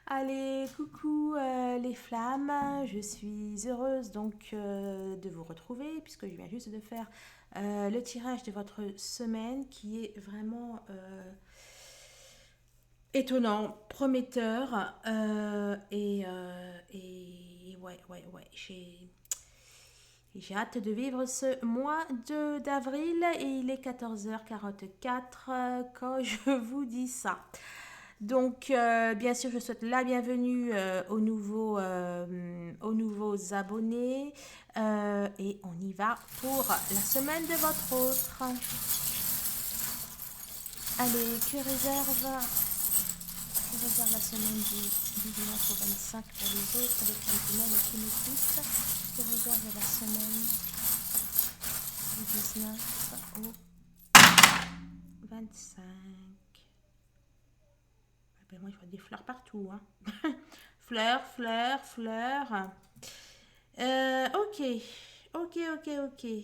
Allez, coucou les flammes, je suis heureuse de vous retrouver puisque je viens juste de faire le tirage de votre semaine qui est vraiment étonnant, prometteur et ouais, j'ai hâte de vivre ce mois d'avril et il est 14h44 quand je vous dis ça. Bien sûr, je souhaite la bienvenue aux nouveaux abonnés. Et on y va pour la semaine de votre autre. Allez, que réserve la semaine du 19 au 25 pour les autres, les traditionnels qui nous quittent. Que réserve la semaine du 19 au 25. Ah ben moi, je vois des fleurs partout. Hein. Fleurs, fleurs, fleurs. Ok, ok. Il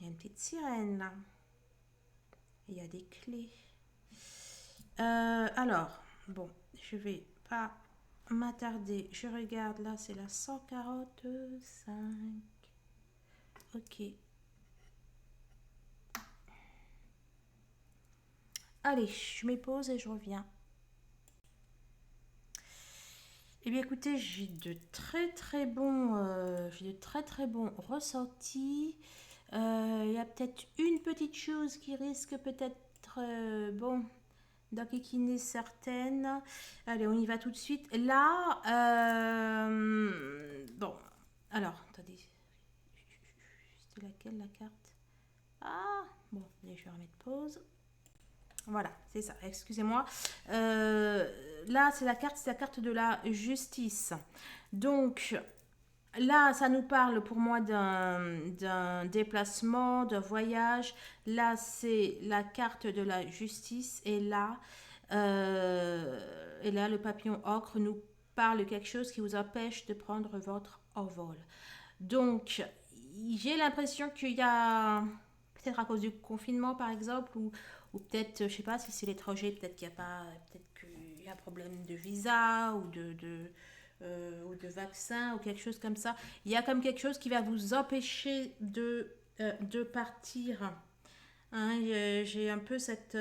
y a une petite sirène là. Il y a des clés. Alors, bon, je vais pas m'attarder. Je regarde là, c'est la 145. Ok. Allez, je me pose et je reviens. Eh bien, écoutez, j'ai de très bons ressentis. Il y a peut-être une petite chose qui risque peut-être, bon, d'enquiquiner certaines. Allez, on y va tout de suite. Là, bon, alors, attendez, c'était laquelle la carte? Ah, bon, allez, je vais remettre pause. Voilà, c'est ça, excusez-moi. Là, c'est la carte de la justice. Donc, là, ça nous parle pour moi d'un déplacement, d'un voyage. Là, c'est la carte de la justice. Et là, le papillon ocre nous parle de quelque chose qui vous empêche de prendre votre envol. Donc, j'ai l'impression qu'il y a, peut-être à cause du confinement par exemple, ou peut-être, je sais pas si c'est l'étranger, peut-être qu'il n'y a pas, peut-être qu'il y a un problème de visa ou de vaccin ou quelque chose comme ça. Il y a comme quelque chose qui va vous empêcher de partir. Hein, j'ai un peu cette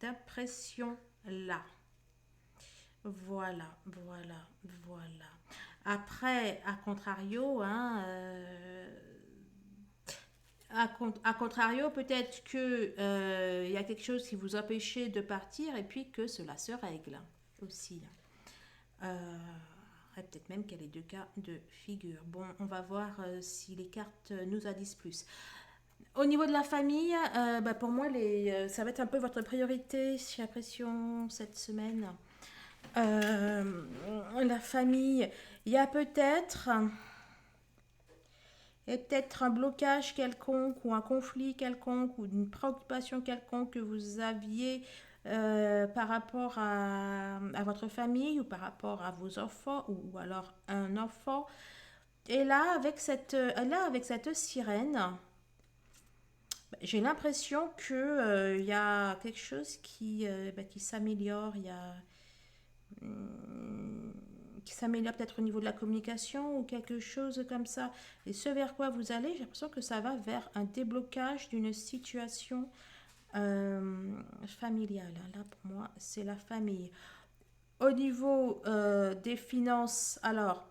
impression-là. Voilà. Après, à contrario, hein, à contrario, peut-être que il y a quelque chose qui vous empêchait de partir et puis que cela se règle aussi. Et peut-être même qu'il y a les deux cas de figure. Bon, on va voir si les cartes nous en disent plus. Au niveau de la famille, pour moi, ça va être un peu votre priorité, j'ai l'impression, cette semaine. Euh, la famille, il y a peut-être un blocage quelconque ou un conflit quelconque ou une préoccupation quelconque que vous aviez par rapport à votre famille ou par rapport à vos enfants ou alors un enfant. Et là, avec cette sirène, j'ai l'impression que il y a quelque chose qui s'améliore. Il y a hum, qui s'améliore peut-être au niveau de la communication ou quelque chose comme ça. Et ce vers quoi vous allez, j'ai l'impression que ça va vers un déblocage d'une situation familiale. Là, pour moi, c'est la famille. Au niveau des finances, alors,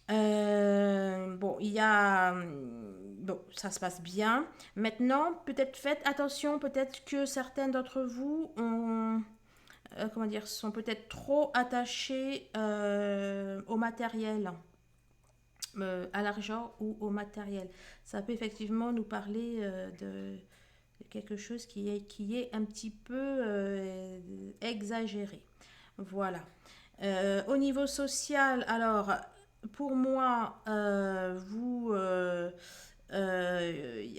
bon, il y a... Bon, ça se passe bien. Maintenant, peut-être faites attention, peut-être que certains d'entre vous comment dire, sont peut-être trop attachés au matériel, à l'argent ou au matériel. Ça peut effectivement nous parler de quelque chose qui est un petit peu exagéré. Voilà. Au niveau social, alors, pour moi, y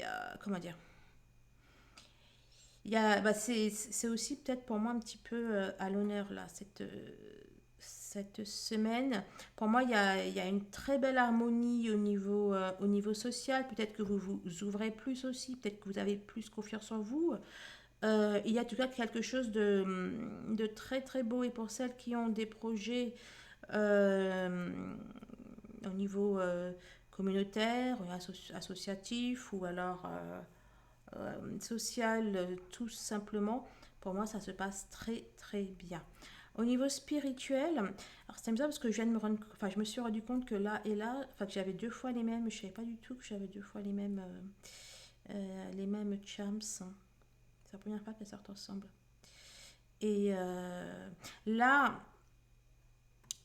a, comment dire, c'est aussi peut-être pour moi un petit peu à l'honneur là, cette semaine. Pour moi, il y a une très belle harmonie au niveau social. Peut-être que vous vous ouvrez plus aussi, peut-être que vous avez plus confiance en vous. Il y a en tout cas quelque chose de très très beau. Et pour celles qui ont des projets euh, au niveau communautaire, associatif ou alors social, tout simplement, pour moi, ça se passe très très bien. Au niveau spirituel, alors c'est bizarre parce que je viens de me rendre, enfin, je me suis rendu compte que là et là, enfin, que j'avais deux fois les mêmes, je savais pas du tout que j'avais deux fois les mêmes charms. C'est la première fois qu'elles sortent ensemble. Et là,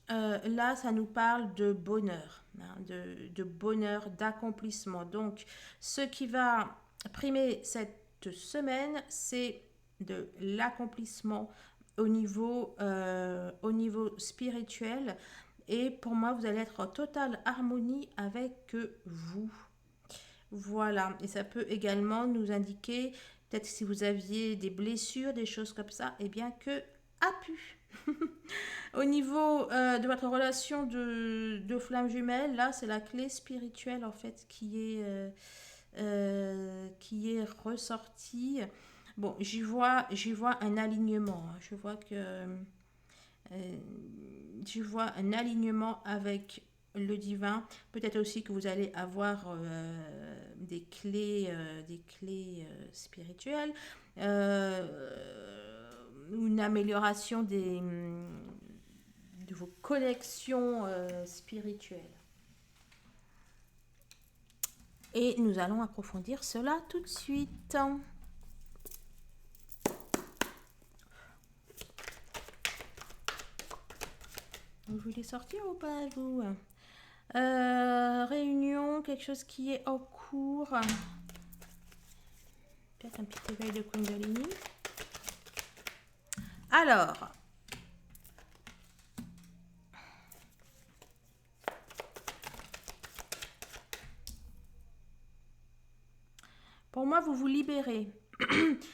là, ça nous parle de bonheur, hein, de bonheur, d'accomplissement. Donc, ce qui va primer cette semaine, c'est de l'accomplissement au niveau spirituel. Et pour moi, vous allez être en totale harmonie avec vous. Voilà. Et ça peut également nous indiquer, peut-être si vous aviez des blessures, des choses comme ça, eh bien que a pu. Au niveau de votre relation de flamme jumelle, là, c'est la clé spirituelle en fait qui est ressortie. Bon, j'y vois un alignement, hein. Je vois un alignement avec le divin. Peut-être aussi que vous allez avoir des clés spirituelles, une amélioration de vos connexions spirituelles. Et nous allons approfondir cela tout de suite. Vous voulez sortir ou pas, vous? Réunion, quelque chose qui est en cours. Peut-être un petit éveil de Kundalini. Alors, pour moi, vous vous libérez.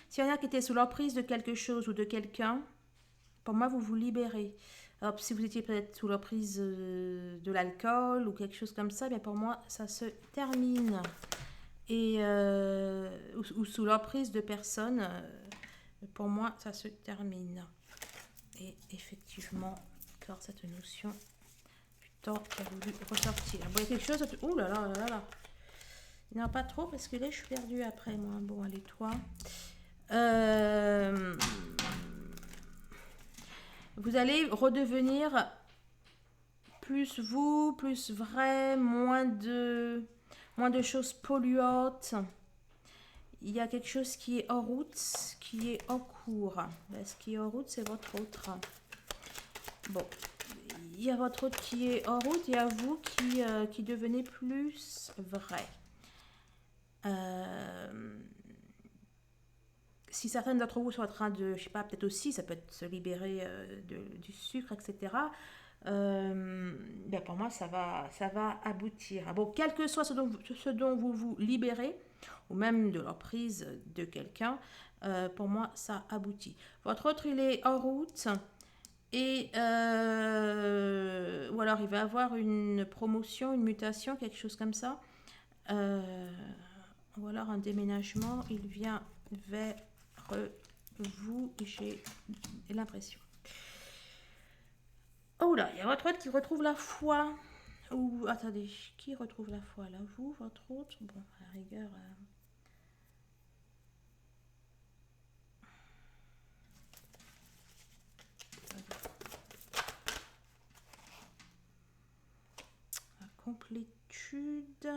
S'il y en a qui étaient sous l'emprise de quelque chose ou de quelqu'un, pour moi, vous vous libérez. Alors, si vous étiez peut-être sous l'emprise de l'alcool ou quelque chose comme ça, bien pour moi, ça se termine. Et, ou sous l'emprise de personnes, pour moi, ça se termine. Et effectivement, encore cette notion du temps qui a voulu ressortir. Bon, il y a quelque chose... Ouh là là là là. Non, pas trop, parce que là, je suis perdue après, moi. Bon, allez, toi. Vous allez redevenir plus vous, plus vrai, moins de choses polluantes. Il y a quelque chose qui est en route, qui est en cours. Ce qui est en route, c'est votre autre. Bon, il y a votre autre qui est en route et à vous qui devenez plus vrai. Si certaines d'entre vous sont en train de, je sais pas, peut-être aussi, ça peut être se libérer du sucre, etc. Ben pour moi, ça va aboutir. Ah bon, quel que soit ce dont vous vous libérez, ou même de l'emprise de quelqu'un, pour moi, ça aboutit. Votre autre, il est en route. Et ou alors il va avoir une promotion, une mutation, quelque chose comme ça. Ou alors un déménagement, il vient vers vous, j'ai l'impression. Oh là, il y a votre autre qui retrouve la foi. Ou attendez, qui retrouve la foi là? Vous, votre autre? Bon, à la rigueur. La complétude.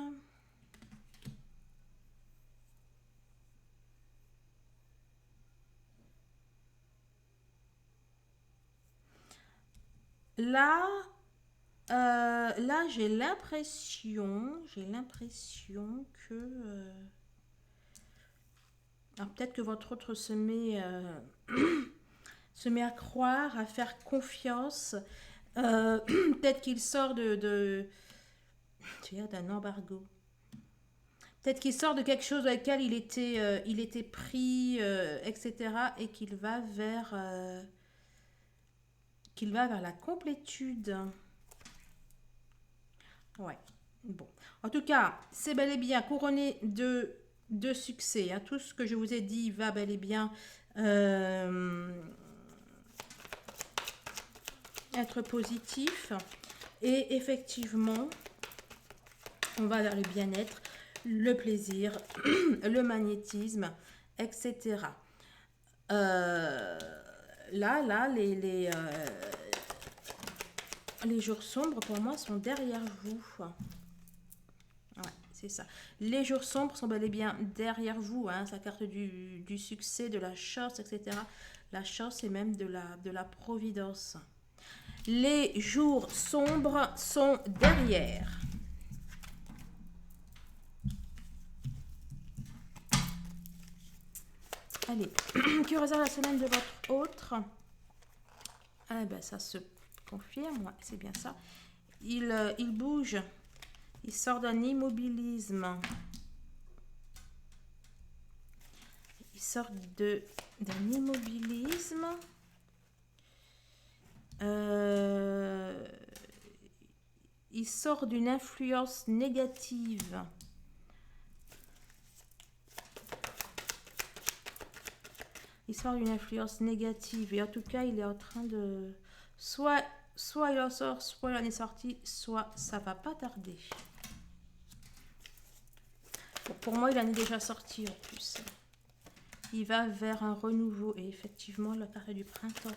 Là, là, j'ai l'impression que alors peut-être que votre autre se met à croire, à faire confiance. Peut-être qu'il sort d'un embargo. Peut-être qu'il sort de quelque chose avec lequel il était pris, etc. Et qu'il va vers la complétude. Ouais. Bon. En tout cas, c'est bel et bien couronné de de succès. Hein. Tout ce que je vous ai dit va bel et bien euh, être positif. Et effectivement, on va vers le bien-être, le plaisir, le magnétisme, etc. Là, les jours sombres, pour moi, sont derrière vous. Ouais, c'est ça. Les jours sombres sont bel et bien derrière vous. Hein, sa carte du succès, de la chance, etc. La chance et même de la providence. Les jours sombres sont derrière. Allez, que réserve la semaine de votre autre? Eh ben, ça se confirme, ouais, c'est bien ça. Il bouge, il sort d'un immobilisme. Il sort d'un immobilisme. Il sort d'une influence négative. Il sort d'une influence négative. Et en tout cas, il est en train de... Soit il en sort, soit il en est sorti, soit ça va pas tarder. Bon, pour moi, il en est déjà sorti en plus. Il va vers un renouveau. Et effectivement, la carte du printemps.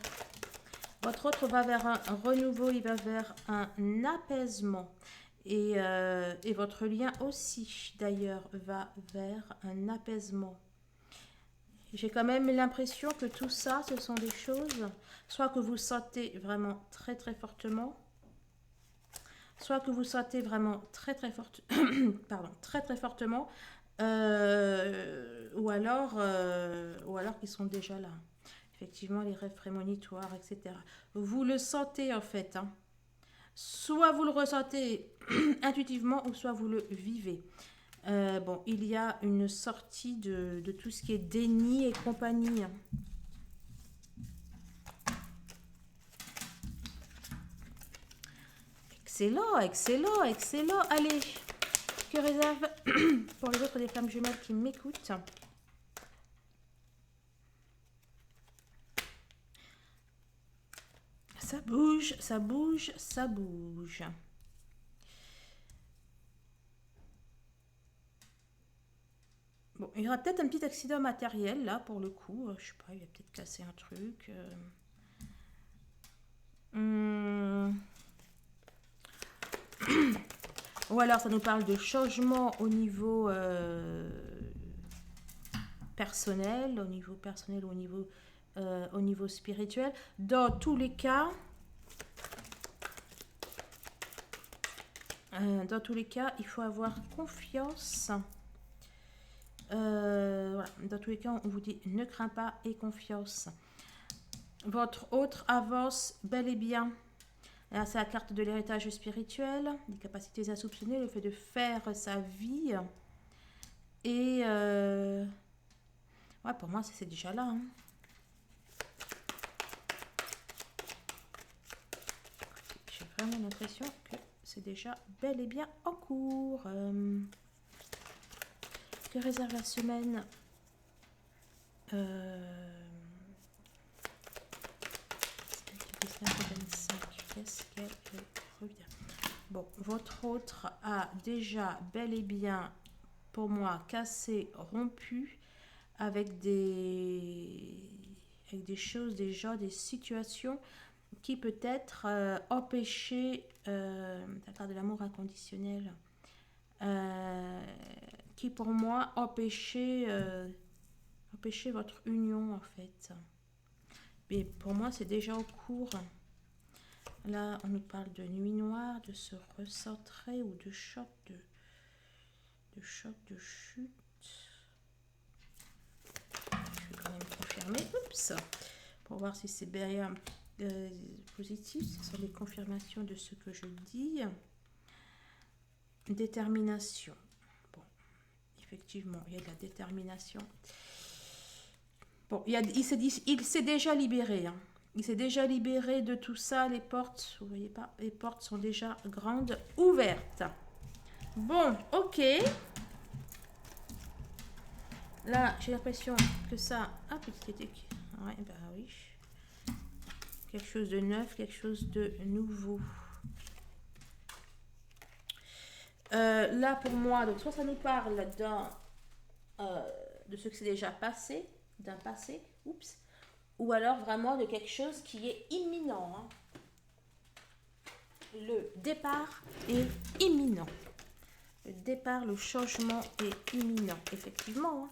Votre autre va vers un renouveau, il va vers un apaisement. Et votre lien aussi, d'ailleurs, va vers un apaisement. J'ai quand même l'impression que tout ça, ce sont des choses, soit que vous sentez vraiment très très fortement, soit que vous sentez vraiment très très fort, pardon, très très fortement, ou alors qu'ils sont déjà là. Effectivement, les rêves prémonitoires, etc. Vous le sentez en fait. Hein. Soit vous le ressentez intuitivement, ou soit vous le vivez. Bon, il y a une sortie de tout ce qui est déni et compagnie. Excellent, excellent, excellent. Allez, que réserve pour les autres des flammes jumelles qui m'écoutent? Ça bouge, ça bouge, ça bouge. Bon, il y aura peut-être un petit accident matériel là pour le coup. Je sais pas, il va peut-être casser un truc. Ou alors ça nous parle de changement au niveau personnel, au niveau spirituel. Dans tous les cas, il faut avoir confiance. Voilà. Dans tous les cas, on vous dit ne crains pas et confiance. Votre autre avance bel et bien. Là, c'est la carte de l'héritage spirituel, des capacités insoupçonnées, le fait de faire sa vie. Et ouais, pour moi, c'est déjà là. Hein. J'ai vraiment l'impression que c'est déjà bel et bien en cours. Que réserve la semaine Qu'est-ce qu'elle revient? Bon, votre autre a déjà bel et bien, pour moi, cassé, rompu avec des choses, des gens, des situations qui peut-être empêcher la carte de l'amour inconditionnel, qui pour moi empêcher votre union en fait. Mais pour moi, c'est déjà au cours. Là, on nous parle de nuit noire, de se recentrer ou de choc de chute. Je vais quand même confirmer. Oups. Pour voir si c'est bien positif. Ce sont les confirmations de ce que je dis. Détermination. Bon, effectivement, il y a de la détermination. Bon, il s'est déjà libéré. Hein. Il s'est déjà libéré de tout ça. Les portes, vous voyez pas, les portes sont déjà grandes ouvertes. Bon, ok. Là, j'ai l'impression que ça... Ah, petit étiquette. Ouais, bah oui. Quelque chose de neuf, quelque chose de nouveau. Là, pour moi, donc soit ça nous parle de ce qui s'est déjà passé, d'un passé, oups, ou alors vraiment de quelque chose qui est imminent. Hein. Le départ est imminent. Le départ, le changement est imminent, effectivement. Hein.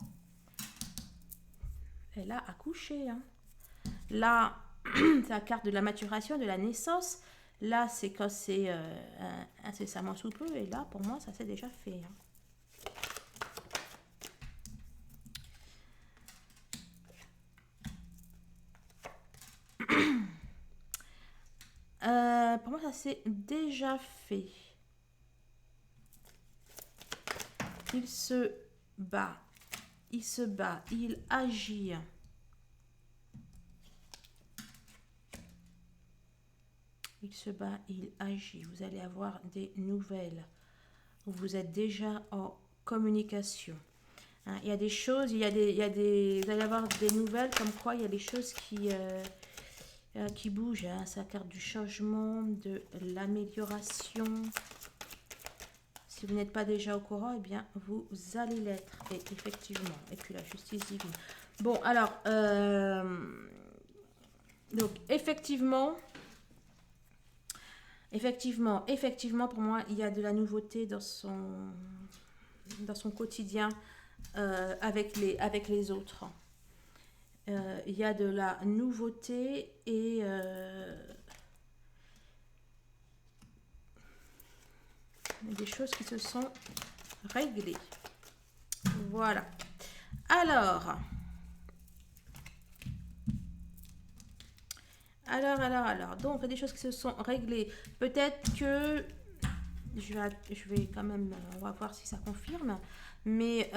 Elle a accouché. Hein. Là, c'est la carte de la maturation, de la naissance. Là, c'est quand c'est incessamment sous peu. Et là, pour moi, ça s'est déjà fait. Hein. Pour moi, ça s'est déjà fait. Il se bat. Il se bat. Il agit. Il se bat, il agit. Vous allez avoir des nouvelles. Vous êtes déjà en communication. Hein, il y a des choses, vous allez avoir des nouvelles comme quoi il y a des choses qui bougent. Hein. C'est la carte du changement, de l'amélioration. Si vous n'êtes pas déjà au courant, eh bien, vous allez l'être. Et effectivement. Et puis la justice divine. Bon, alors, donc, effectivement, pour moi, il y a de la nouveauté dans son quotidien avec les autres. Il y a de la nouveauté et des choses qui se sont réglées. Voilà. Alors, donc, il y a des choses qui se sont réglées. Peut-être que, je vais quand même, on va voir si ça confirme, mais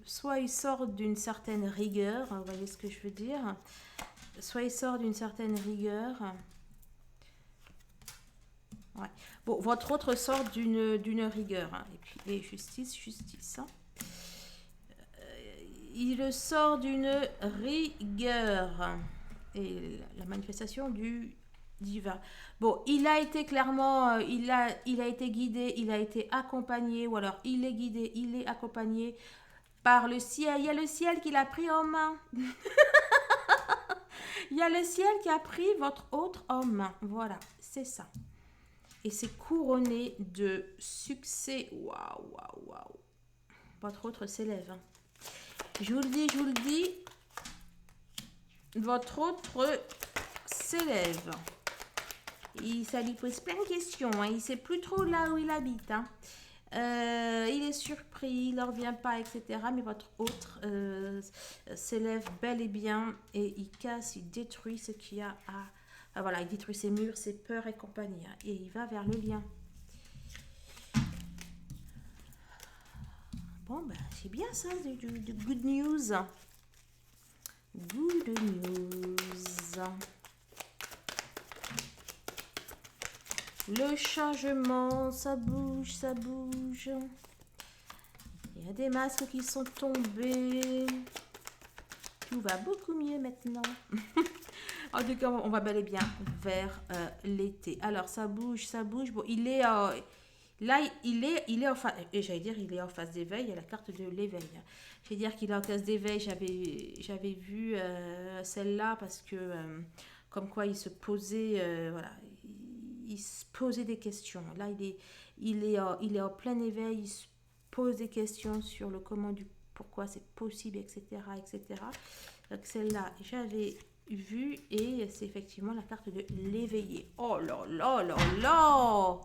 soit il sort d'une certaine rigueur, vous voyez ce que je veux dire, soit il sort d'une certaine rigueur. Ouais. Bon, votre autre sort d'une rigueur, hein. Et puis, et justice. Hein. Il sort d'une rigueur. Et la manifestation du divin. Bon, il a été clairement, il a été guidé, il a été accompagné, ou alors il est guidé, il est accompagné par le ciel. Il y a le ciel qui l'a pris en main. Il y a le ciel qui a pris votre autre en main. Voilà, c'est ça. Et c'est couronné de succès. Waouh. Votre autre s'élève. Hein. Je vous le dis. Votre autre s'élève. Ça lui pose plein de questions. Hein. Il ne sait plus trop là où il habite. Hein. Il est surpris, il ne revient pas, etc. Mais votre autre s'élève bel et bien et il casse, il détruit ce qu'il y a à... Enfin, voilà, il détruit ses murs, ses peurs et compagnie. Hein. Et il va vers le lien. Bon, ben, c'est bien ça, du good news. Good news. Le changement, ça bouge. Il y a des masques qui sont tombés. Tout va beaucoup mieux maintenant. En tout cas, on va bel et bien vers l'été. Alors, ça bouge. Bon, il est... là, il est en phase... Et j'allais dire, il est en phase d'éveil. Il y a la carte de l'éveil. Je vais dire qu'il est en phase d'éveil. J'avais vu celle-là parce que... comme quoi il se posait... voilà. Il se posait des questions. Là, il est en plein éveil. Il se pose des questions sur le comment du pourquoi c'est possible, etc. Donc, celle-là, j'avais vu et c'est effectivement la carte de l'éveillé. Oh là là.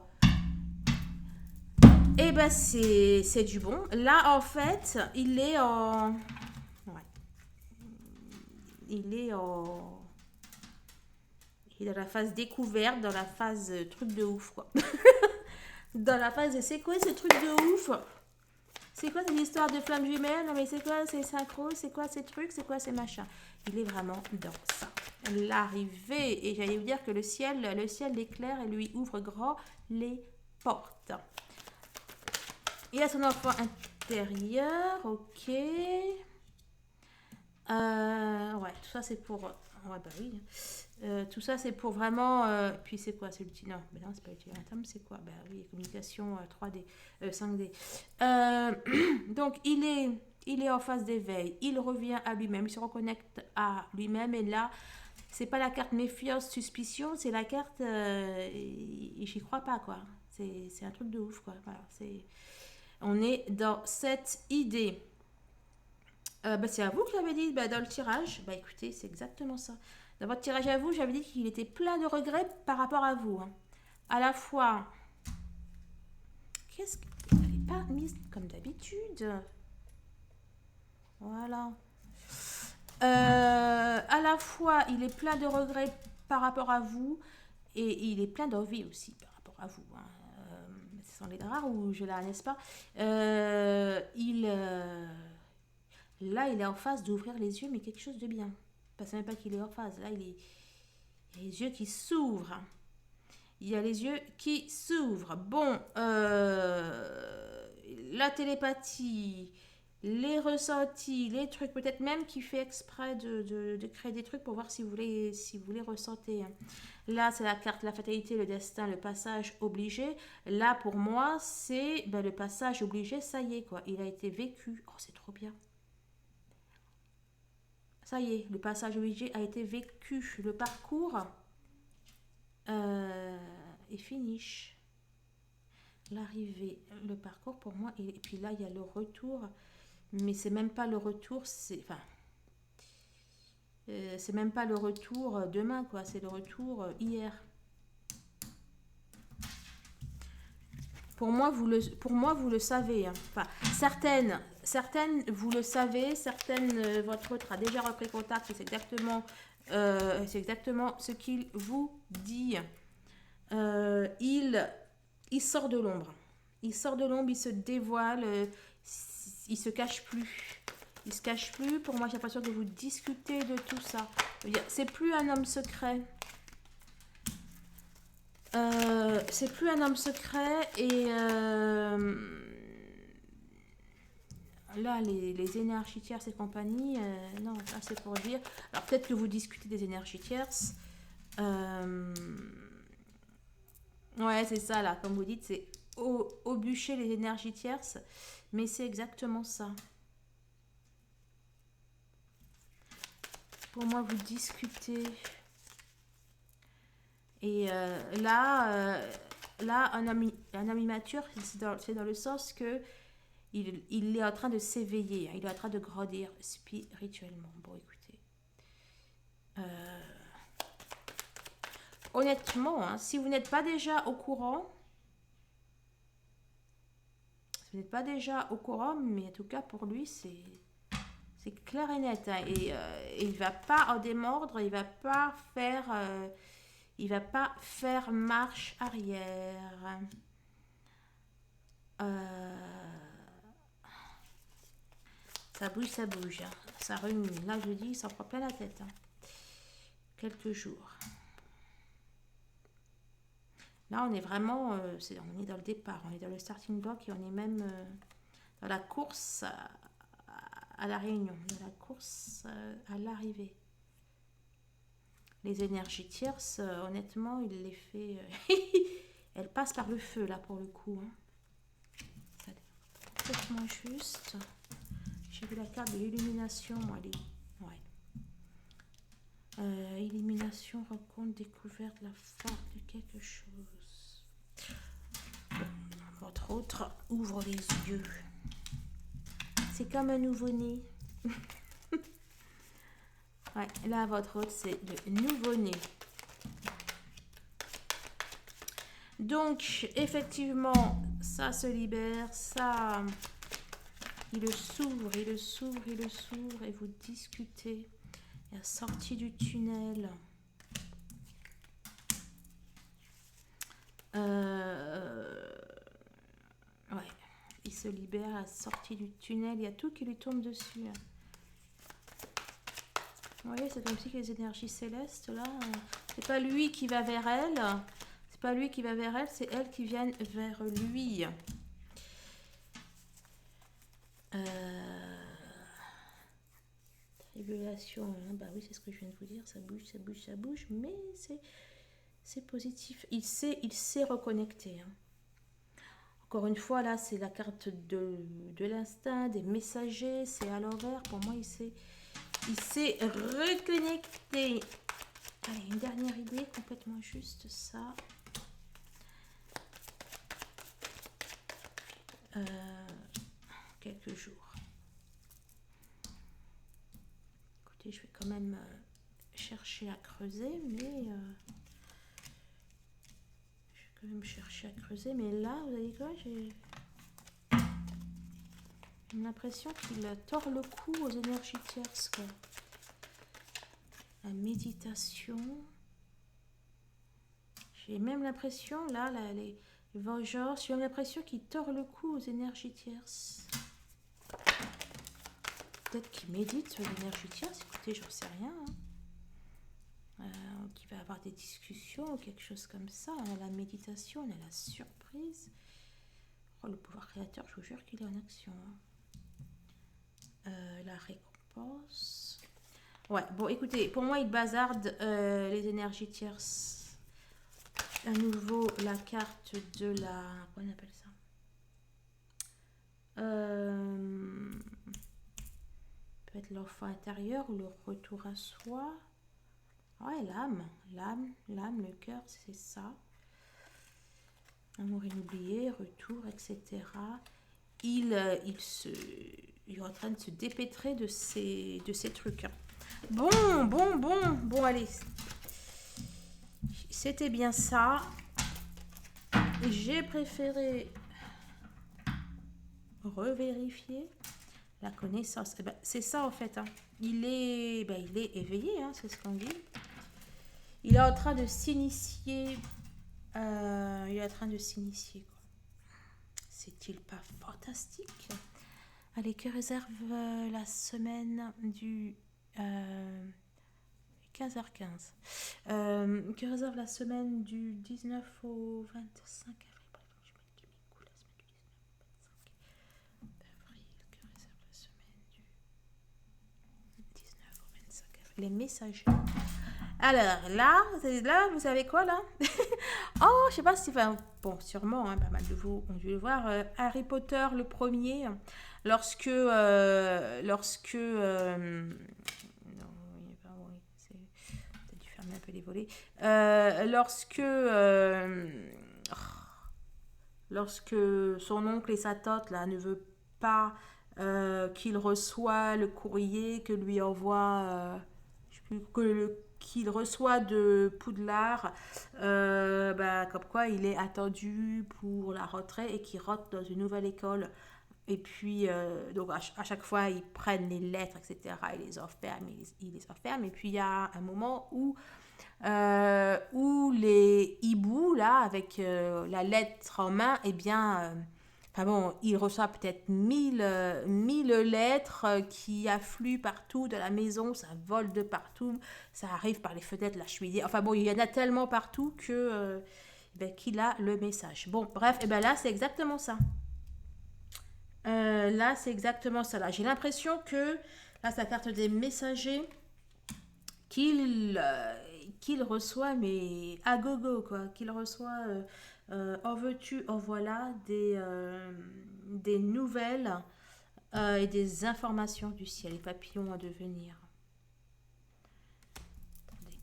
Eh ben, c'est du bon. Là, en fait, il est en... Ouais. Il est dans la phase découverte, dans la phase truc de ouf, quoi. Dans la phase de c'est quoi ce truc de ouf? C'est quoi cette histoire de flamme jumelle? Non mais c'est quoi ces synchros? C'est quoi ces trucs? C'est quoi ces machins? Il est vraiment dans ça. L'arrivée. Et j'allais vous dire que le ciel l'éclaire et lui ouvre grand les portes. Il a son enfant l'extérieur, ok. Ouais, tout ça c'est pour... Ouais, bah oui. Tout ça c'est pour vraiment... puis c'est quoi? C'est l'ultime... Non, mais non, c'est pas l'ultimatum, c'est quoi? Bah oui, communication 3D, 5D. Donc il est en phase d'éveil, il revient à lui-même, il se reconnecte à lui-même et là, c'est pas la carte méfiance, suspicion, c'est la carte... j'y crois pas, quoi. C'est un truc de ouf, quoi. Voilà, on est dans cette idée. Bah, c'est à vous que j'avais dit dans le tirage. Bah écoutez, c'est exactement ça. Dans votre tirage à vous, j'avais dit qu'il était plein de regrets par rapport à vous. Hein. À la fois, qu'est-ce que vous n'avez pas mis comme d'habitude? Voilà. À la fois, il est plein de regrets par rapport à vous et il est plein d'envie aussi par rapport à vous. Hein. Ce sont les rares où je là, n'est-ce pas? Là, il est en phase d'ouvrir les yeux, mais quelque chose de bien. Parce même pas qu'il est en phase. Là, il a les yeux qui s'ouvrent. Il y a les yeux qui s'ouvrent. Bon, la télépathie, les ressentis, les trucs, peut-être même qu'il fait exprès de créer des trucs pour voir si vous les ressentez. Là, c'est la carte, la fatalité, le destin, le passage obligé. Là, pour moi, c'est le passage obligé, ça y est, quoi. Il a été vécu. Oh, c'est trop bien. Ça y est, le passage obligé a été vécu. Le parcours est finish. L'arrivée, le parcours pour moi, et puis là, il y a le retour. Mais c'est même pas le retour, c'est même pas le retour demain, quoi. C'est le retour hier. Pour moi, vous le savez. Hein. Enfin, certaines, vous le savez. Certaines, votre autre a déjà repris contact. Et c'est exactement ce qu'il vous dit. Il sort de l'ombre. Il sort de l'ombre, il se dévoile. Il se cache plus. Il se cache plus. Pour moi, j'ai l'impression que vous discutez de tout ça. C'est plus un homme secret. C'est plus un homme secret et là les énergies tierces et compagnie, non, ça c'est pour dire. Alors peut-être que vous discutez des énergies tierces. Ouais, c'est ça là, comme vous dites, c'est au bûcher les énergies tierces, mais c'est exactement ça. Pour moi, vous discutez. Et là, un ami mature, c'est dans le sens que il est en train de s'éveiller, hein, il est en train de grandir spirituellement. Bon, écoutez. Honnêtement, hein, si vous n'êtes pas déjà au courant, mais en tout cas pour lui, c'est clair et net. Hein, et il ne va pas en démordre, il va pas faire marche arrière. Ça bouge. Hein. Ça remue. Là, je dis, ça prend plein la tête. Hein. Quelques jours. Là, on est vraiment... on est dans le départ. On est dans le starting block et on est même dans la course à la réunion. Dans la course à l'arrivée. Les énergies tierces, honnêtement, il les fait... elles passent par le feu, là, pour le coup. Hein. Complètement juste. J'ai vu la carte de l'illumination, moi. Illumination, rencontre, découverte, la force de quelque chose. Bon, votre autre ouvre les yeux. C'est comme un nouveau-né. Ouais, là, votre autre, c'est le nouveau-né. Donc, effectivement, ça se libère, ça... Il s'ouvre, et vous discutez. La sortie du tunnel. Ouais, il se libère à la sortie du tunnel. Il y a tout qui lui tombe dessus. Vous voyez, c'est comme si les énergies célestes, là, c'est pas lui qui va vers elle. C'est elle qui vient vers lui. Tribulation, hein, bah oui, c'est ce que je viens de vous dire, ça bouge, ça bouge, ça bouge, mais c'est positif. Il s'est reconnecté. Hein. Encore une fois, là, c'est la carte de l'instinct, des messagers, c'est à l'envers. Pour moi, il s'est reconnecté. Allez, une dernière idée, complètement juste, ça. Quelques jours. Écoutez, je vais quand même chercher à creuser, mais... je vais quand même chercher à creuser, mais là, vous avez quoi? J'ai l'impression qu'il tord le cou aux énergies tierces, quoi. La méditation. J'ai même l'impression, là les Vengeurs, j'ai l'impression qu'il tord le cou aux énergies tierces. Peut-être qu'il médite sur l'énergie tierce, écoutez, j'en sais rien. Hein. Qu'il va avoir des discussions ou quelque chose comme ça. On a la méditation, on a la surprise. Oh, le pouvoir créateur, je vous jure qu'il est en action. Hein. La récompense. Ouais, bon, écoutez, pour moi, il bazarde les énergies tierces. À nouveau, la carte de la... Comment on appelle ça? Peut-être l'enfant intérieur ou le retour à soi. Ouais, l'âme, le cœur, c'est ça. Amour inoublié, retour, etc. Il est en train de se dépêtrer de ces trucs. Bon, allez. C'était bien ça. J'ai préféré revérifier la connaissance. Eh ben, c'est ça en fait. Hein. Il est éveillé, hein, c'est ce qu'on dit. Il est en train de s'initier. C'est-il pas fantastique? Allez, que réserve la semaine du 15h15. Que réserve la semaine du 19 au 25 avril. Les messagers. Alors là, vous savez quoi là? Oh, je sais pas si... Enfin, bon, sûrement, hein, pas mal de vous ont dû le voir. Harry Potter, le premier, lorsque... non, oui, pas, oui, c'est peut-être dû fermer un peu les volets. Lorsque son oncle et sa tante là ne veut pas qu'il reçoit le courrier que lui envoie... qu'il reçoit de Poudlard, comme quoi il est attendu pour la rentrée et qu'il rentre dans une nouvelle école. Et puis, donc à chaque fois, ils prennent les lettres, etc. Ils les enferment, ils les enferment. Et puis, il y a un moment où les hiboux, là, avec la lettre en main, eh bien... Enfin bon, il reçoit peut-être 1000 lettres qui affluent partout de la maison, ça vole de partout, ça arrive par les fenêtres, la cheminée. Enfin bon, il y en a tellement partout que qu'il a le message. Bon, bref, et ben là, c'est exactement ça. Là, c'est exactement ça. Là, j'ai l'impression que là, c'est la carte des messagers qu'il reçoit, mais à gogo, quoi. Qu'il reçoit... en veux-tu, en voilà des nouvelles et des informations du ciel, les papillons à devenir. Attendez.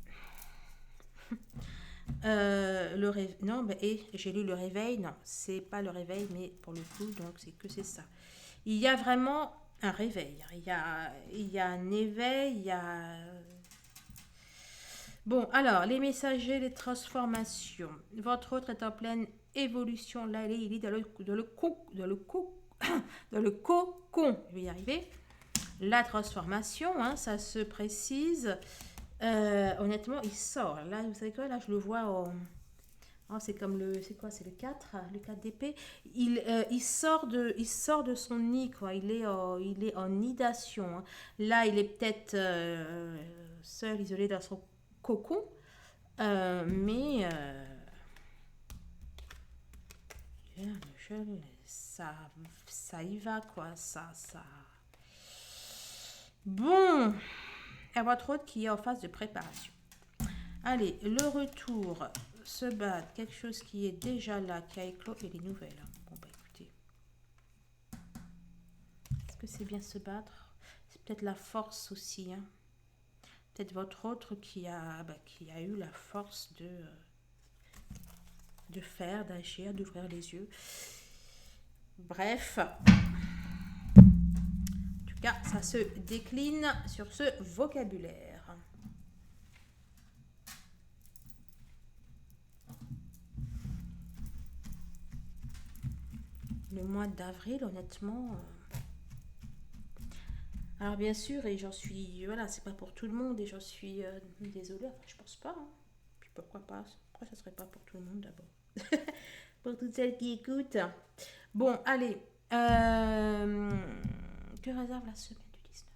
Le réveil, non, j'ai lu le réveil, non, c'est pas le réveil, mais pour le coup, donc c'est ça. Il y a vraiment un réveil, il y a un éveil, il y a... Bon, alors, les messagers, les transformations. Votre autre est en pleine évolution. Là, il est dans le cocon. Je vais y arriver. La transformation, hein, ça se précise. Honnêtement, il sort. Là, vous savez quoi? Là, je le vois en... Oh, c'est comme c'est quoi? C'est le 4 d'épée. Il sort de son nid, quoi. Il est en nidation. Hein. Là, il est peut-être seul, isolé dans son cocon, mais spirituel, ça y va, quoi. Ça. Bon, à votre hôte qui est en phase de préparation. Allez, le retour, se battre, quelque chose qui est déjà là, qui a éclos et les nouvelles. Bon, bah écoutez. Est-ce que c'est bien se battre? C'est peut-être la force aussi, hein. Peut-être votre autre qui a eu la force de faire, d'agir, d'ouvrir les yeux. Bref. En tout cas, ça se décline sur ce vocabulaire. Le mois d'avril, honnêtement... Alors bien sûr, et j'en suis... Voilà, c'est pas pour tout le monde, et j'en suis désolée. Enfin, je pense pas. Hein. Puis pourquoi pas? Pourquoi ça serait pas pour tout le monde d'abord? Pour toutes celles qui écoutent. Bon, allez. Que réserve la semaine du 19?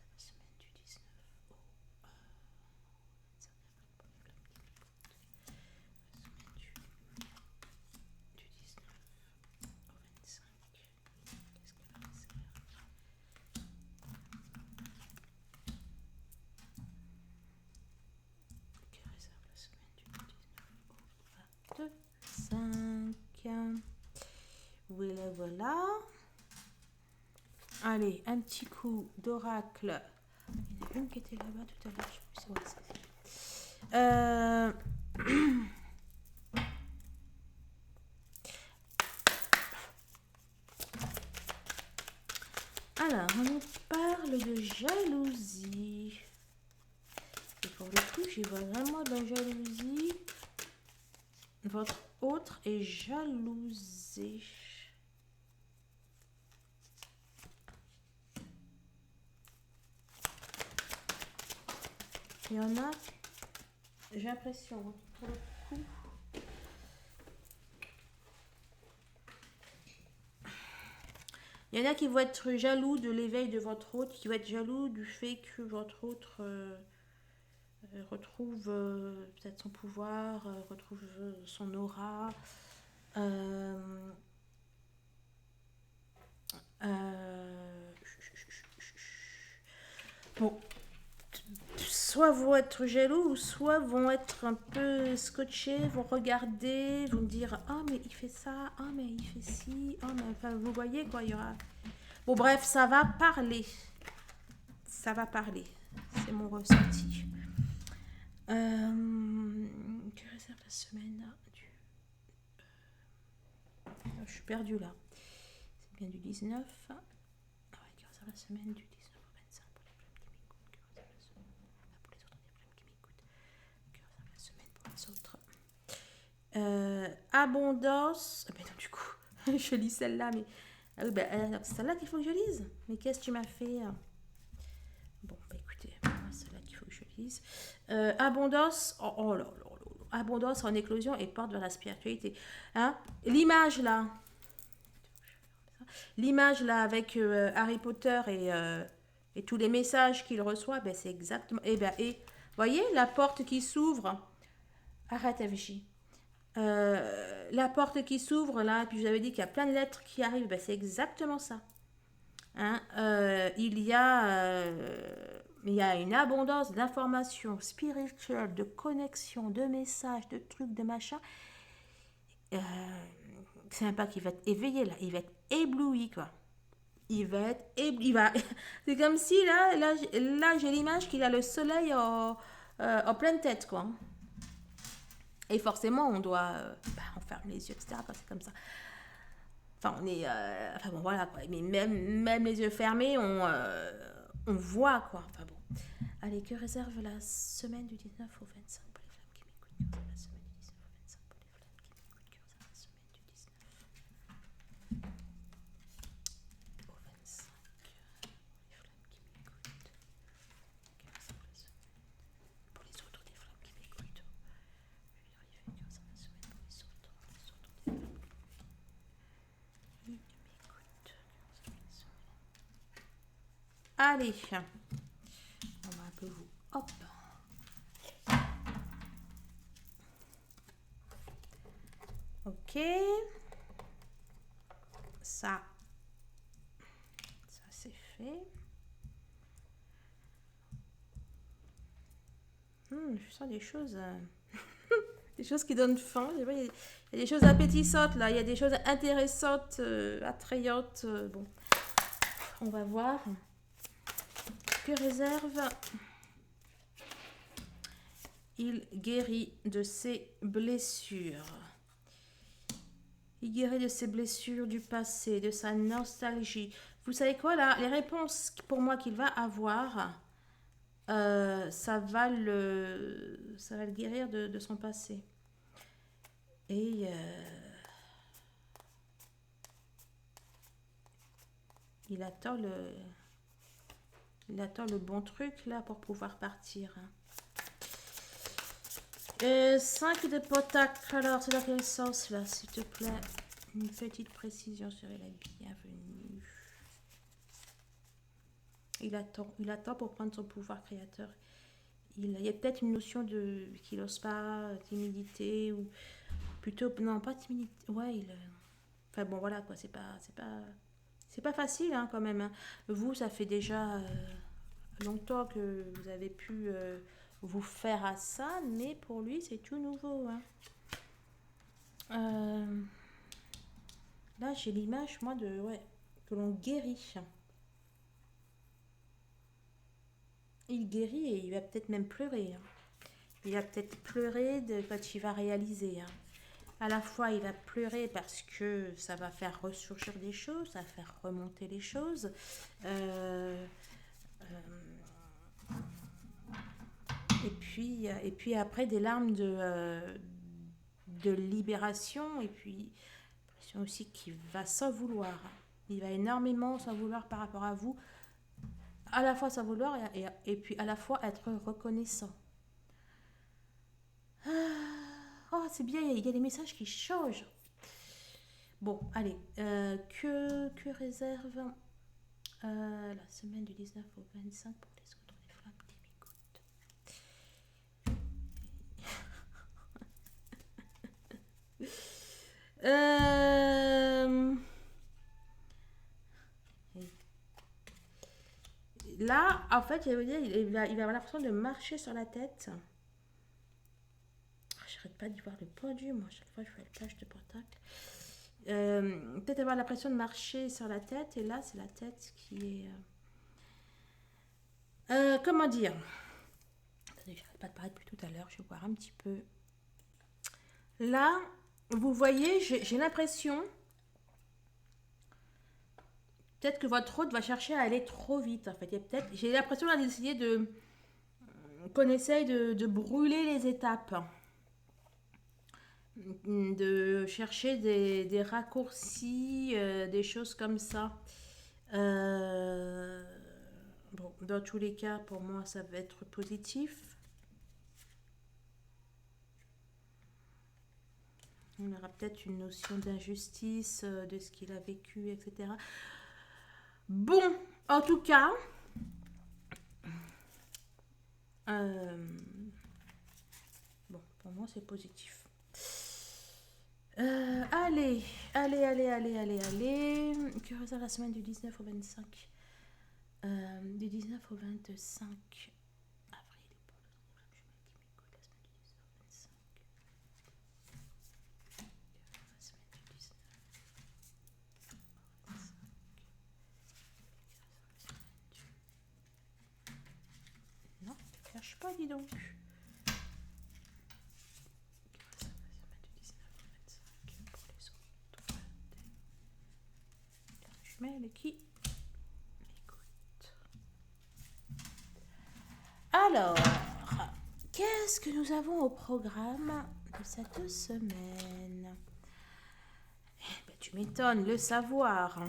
Que réserve la semaine du 19 au... du 19 au 25. Qu'est-ce que la réserve? Que réserve la semaine du 19 au 25. Voilà. Allez, un petit coup d'oracle. Il y en a une qui était là-bas tout à l'heure. Je sais pas si Alors, on nous parle de jalousie. Et pour le coup, j'y vois vraiment de la jalousie. Votre autre est jalousé. Il y en a, j'ai l'impression, pour le coup. Il y en a qui vont être jaloux de l'éveil de votre autre, qui vont être jaloux du fait que votre autre retrouve peut-être son pouvoir, retrouve son aura. Bon, soit vont être jaloux, ou soit vont être un peu scotchés, vont regarder, vont me dire « Ah, mais il fait ça, ah, mais il fait ci, ah, mais... » Enfin, vous voyez, quoi, il y aura... Bon, bref, ça va parler. Ça va parler. C'est mon ressenti. Que réserve la semaine du... Je suis perdue, là. C'est bien du 19. Ah ouais, que réserve la semaine du 19 au 25 pour les femmes qui m'écoutent. Que réserve la semaine pour les autres des femmes qui m'écoutent. Que réserve la semaine pour les autres. Abondance. Ah ben non, du coup, je lis celle-là, mais... Ah oui, ben, c'est celle-là qu'il faut que je lise. Mais qu'est-ce que tu m'as fait? Bon, bah écoutez, c'est celle-là qu'il faut que je lise. Abondance. Oh là là là là. Abondance en éclosion et porte vers la spiritualité. Hein? L'image là. L'image là avec Harry Potter et tous les messages qu'il reçoit, ben c'est exactement. Et voyez la porte qui s'ouvre. Arrête, FJ. La porte qui s'ouvre là, puis je vous avais dit qu'il y a plein de lettres qui arrivent, ben c'est exactement ça. Hein, il y a une abondance d'informations spirituelles, de connexions, de messages, de trucs, de machins. C'est un pas qui va être éveillé là, il va être ébloui quoi. Il va être c'est comme si là j'ai l'image qu'il a le soleil en pleine tête quoi. Et forcément on doit on ferme les yeux etc quand c'est comme ça. Enfin on est enfin bon voilà quoi. Mais même les yeux fermés on voit quoi. Enfin bon. Allez, que réserve la semaine du 19 au 25 pour les femmes qui m'écoutent? Que réserve la semaine du 19 au 25 pour les femmes qui m'écoutent? Que réserve la semaine du 19 au 25 pour les flammes qui m'écoutent? Que réserve la semaine pour les autres des flammes qui m'écoutent? Que réserve la semaine pour les autres des flammes qui m'écoutent? Allez, on va un peu vous... Hop. Ok. Ça c'est fait. Je sens des choses, des choses qui donnent faim. Il y a des choses appétissantes là, il y a des choses intéressantes, attrayantes. Bon, on va voir. Que réserve? Il guérit de ses blessures. Il guérit de ses blessures du passé, de sa nostalgie. Vous savez quoi là? Les réponses pour moi qu'il va avoir, ça va le guérir de son passé. Et il attend le bon truc là pour pouvoir partir. 5 de pentacle, alors c'est dans quel sens là, s'il te plaît? Une petite précision serait la bienvenue. Il attend pour prendre son pouvoir créateur. Il y a peut-être une notion de qu'il n'ose pas, timidité, ou plutôt, non, pas timidité, ouais, enfin bon, voilà quoi, c'est pas facile hein, quand même. Hein. Vous, ça fait déjà longtemps que vous avez pu vous faire à ça, mais pour lui, c'est tout nouveau. Hein. Là, j'ai l'image, moi, que l'on guérit. Il guérit et il va peut-être même pleurer. Hein. Il va peut-être pleurer quand il va réaliser. Hein. À la fois, il va pleurer parce que ça va faire ressurgir des choses, ça va faire remonter les choses. Et puis après, des larmes de libération. Et puis, l'impression aussi qu'il va s'en vouloir. Il va énormément s'en vouloir par rapport à vous. À la fois s'en vouloir et puis à la fois être reconnaissant. Oh, c'est bien, il y a des messages qui changent. Bon, allez, que réserve la semaine du 19 au 25 pour les autres des femmes qui m'écoutent. Là, en fait, il va avoir l'impression de marcher sur la tête. J'arrête pas d'y voir le pendu, moi, chaque fois je fais le page de pentacle. Peut-être avoir l'impression de marcher sur la tête, et là, c'est la tête qui est... comment dire? Attendez, j'arrête pas de parler depuis tout à l'heure, je vais voir un petit peu. Là, vous voyez, j'ai l'impression... Peut-être que votre hôte va chercher à aller trop vite, en fait. J'ai l'impression d'essayer qu'on essaye de brûler les étapes. De chercher des raccourcis, des choses comme ça. Bon, dans tous les cas, pour moi, ça va être positif. On aura peut-être une notion d'injustice, de ce qu'il a vécu, etc. Bon, en tout cas, bon, pour moi, c'est positif. Allez. Que réserve la semaine du 19 au 25 du 19 au 25 avril. Non, ne cherche pas, dis donc. Qui écoute. Alors, qu'est-ce que nous avons au programme de cette semaine? Ben, tu m'étonnes, le savoir.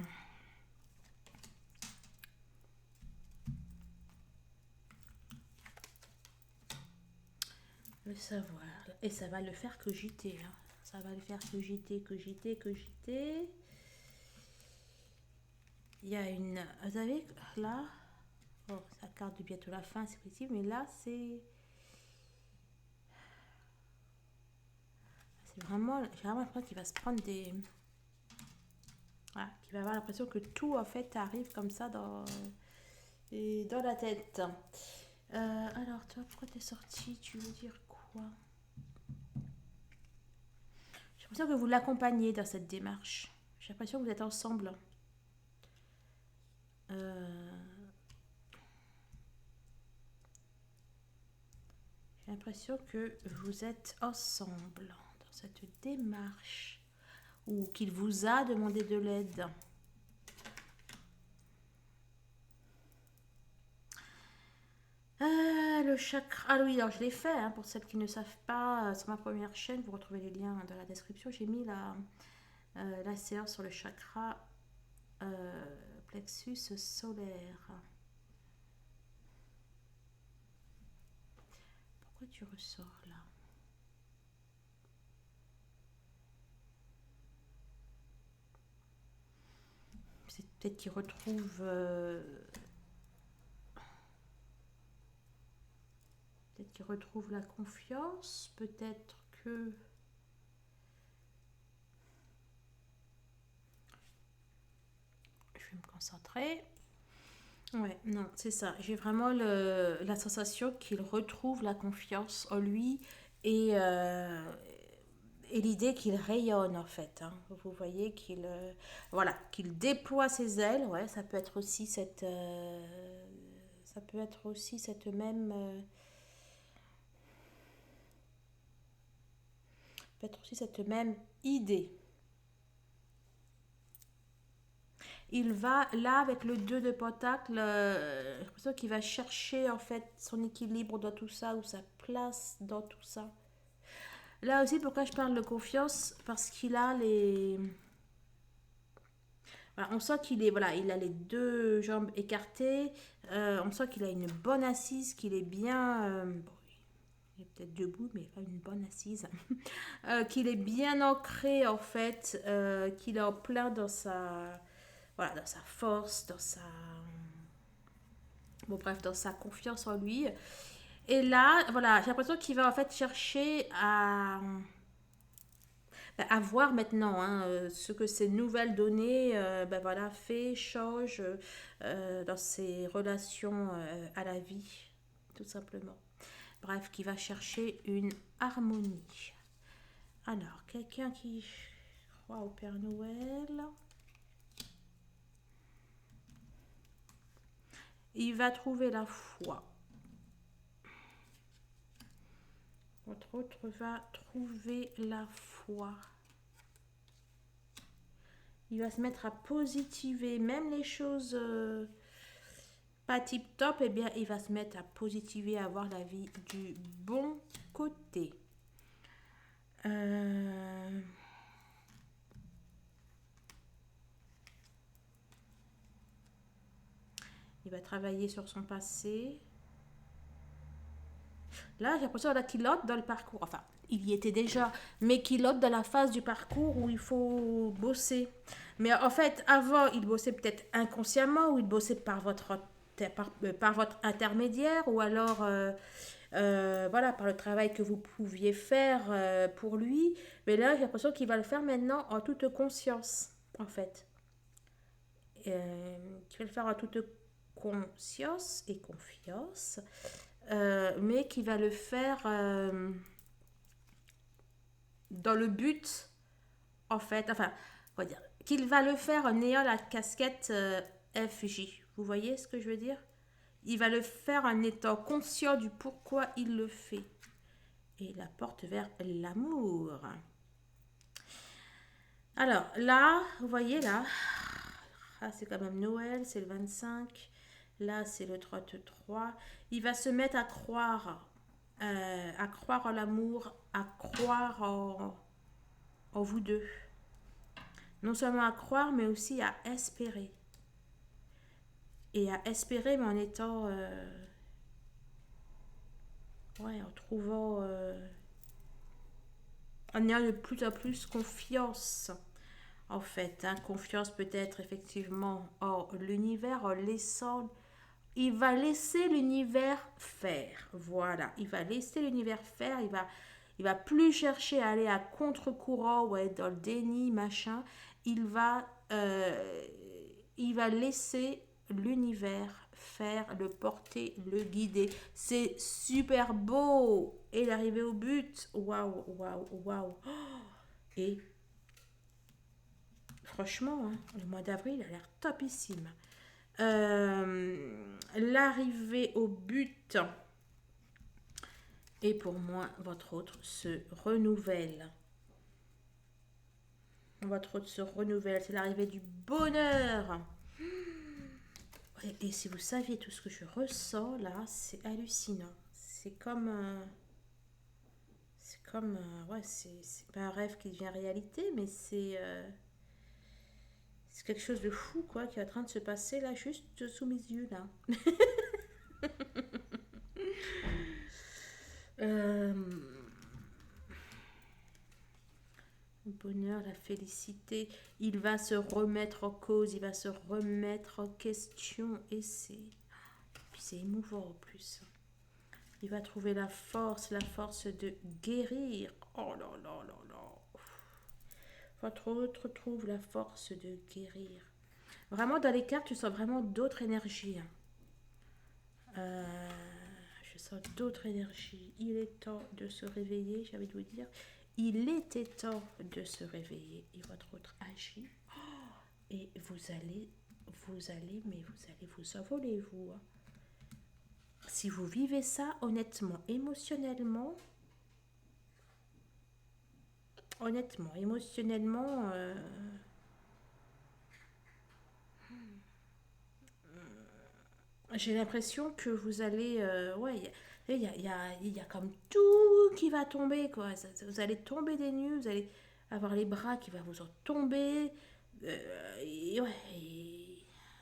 Le savoir. Et ça va le faire cogiter. Hein. Ça va le faire cogiter. Il y a une... Vous savez, là... Oh, ça carte de bientôt la fin, c'est possible. Mais là, c'est vraiment... J'ai vraiment l'impression qu'il va se prendre des... Voilà, qui va avoir l'impression que tout en fait arrive comme ça dans la tête. Alors, toi, pourquoi t'es sorti? Tu veux dire quoi? J'ai l'impression que vous l'accompagnez dans cette démarche. J'ai l'impression que vous êtes ensemble. Euh, j'ai l'impression que vous êtes ensemble dans cette démarche. Ou qu'il vous a demandé de l'aide. Le chakra. Ah oui, alors je l'ai fait, hein, pour celles qui ne savent pas, sur ma première chaîne, vous retrouvez les liens dans la description. J'ai mis la séance sur le chakra plexus solaire. Pourquoi tu ressors là? C'est peut-être qu'il retrouve. Peut-être qu'il retrouve la confiance. Peut-être que. Je vais me concentrer. Ouais, non, c'est ça. J'ai vraiment la sensation qu'il retrouve la confiance en lui et, euh, et l'idée qu'il rayonne en fait, hein. Vous voyez qu'il voilà, qu'il déploie ses ailes. Ouais, ça peut être aussi ça peut être aussi cette même peut être aussi cette même idée. Il va là avec le 2 de pentacle, j'ai l'impression qu'il va chercher en fait son équilibre dans tout ça ou sa place dans tout ça. Là aussi, pourquoi je parle de confiance? Parce qu'il a les. Voilà, on sent qu'il est, voilà, il a les deux jambes écartées. On sent qu'il a une bonne assise, qu'il est bien. Bon, il est peut-être debout, mais pas une bonne assise. Qu'il est bien ancré en fait, qu'il est en plein dans sa, voilà, dans sa force, dans sa, bon bref, dans sa confiance en lui. Et là, voilà, j'ai l'impression qu'il va en fait chercher à voir maintenant, hein, ce que ces nouvelles données ben voilà, fait, change dans ses relations à la vie, tout simplement. Bref, qui va chercher une harmonie. Alors, quelqu'un qui croit au Père Noël, il va trouver la foi. Votre autre va trouver la foi. Il va se mettre à positiver, même les choses pas tip top, eh bien, il va se mettre à positiver, à voir la vie du bon côté. Il va travailler sur son passé. Là, j'ai l'impression qu'il lote dans le parcours. Enfin, il y était déjà, mais qu'il lote dans la phase du parcours où il faut bosser. Mais en fait, avant, il bossait peut-être inconsciemment, ou il bossait par votre intermédiaire, ou alors voilà, par le travail que vous pouviez faire pour lui. Mais là, j'ai l'impression qu'il va le faire maintenant en toute conscience, en fait. Qu'il va le faire en toute conscience et confiance, mais qui va le faire dans le but, en fait, enfin, on va dire, qu'il va le faire en ayant la casquette FJ. Vous voyez ce que je veux dire? Il va le faire en étant conscient du pourquoi il le fait. Et la porte vers l'amour. Alors là, vous voyez là, ah, c'est quand même Noël, c'est le 25. Là, c'est le 33. Il va se mettre à croire en l'amour, à croire en vous deux. Non seulement à croire, mais aussi à espérer. Et à espérer, mais en étant... ouais, en trouvant... en ayant de plus en plus confiance, en fait. Hein, confiance peut-être effectivement en l'univers, en laissant... Il va laisser l'univers faire. Voilà, il va laisser l'univers faire. Il va plus chercher à aller à contre-courant ou à être dans le déni, machin. Il va laisser l'univers faire, le porter, le guider. C'est super beau. Et l'arrivée au but, waouh, waouh, waouh. Et franchement, hein, le mois d'avril a l'air topissime. L'arrivée au but. Et pour moi, votre autre se renouvelle. Votre autre se renouvelle. C'est l'arrivée du bonheur. Et si vous saviez tout ce que je ressens là, c'est hallucinant. Ouais, c'est pas un rêve qui devient réalité, mais c'est quelque chose de fou, quoi, qui est en train de se passer là, juste sous mes yeux là. Euh, le bonheur, la félicité, il va se remettre en cause, il va se remettre en question, et puis c'est émouvant en plus. Il va trouver la force de guérir. Oh là là là là. Votre autre trouve la force de guérir. Vraiment, dans les cartes, tu sens vraiment d'autres énergies. Euh, je sens d'autres énergies. Il est temps de se réveiller, j'ai envie de vous dire. Il était temps de se réveiller. Et votre autre agit. Et mais vous allez vous envoler, vous. Si vous vivez ça honnêtement, émotionnellement, j'ai l'impression que vous allez, ouais, il y a comme tout qui va tomber, quoi. Vous allez tomber des nues, vous allez avoir les bras qui vont vous en tomber. Et ouais,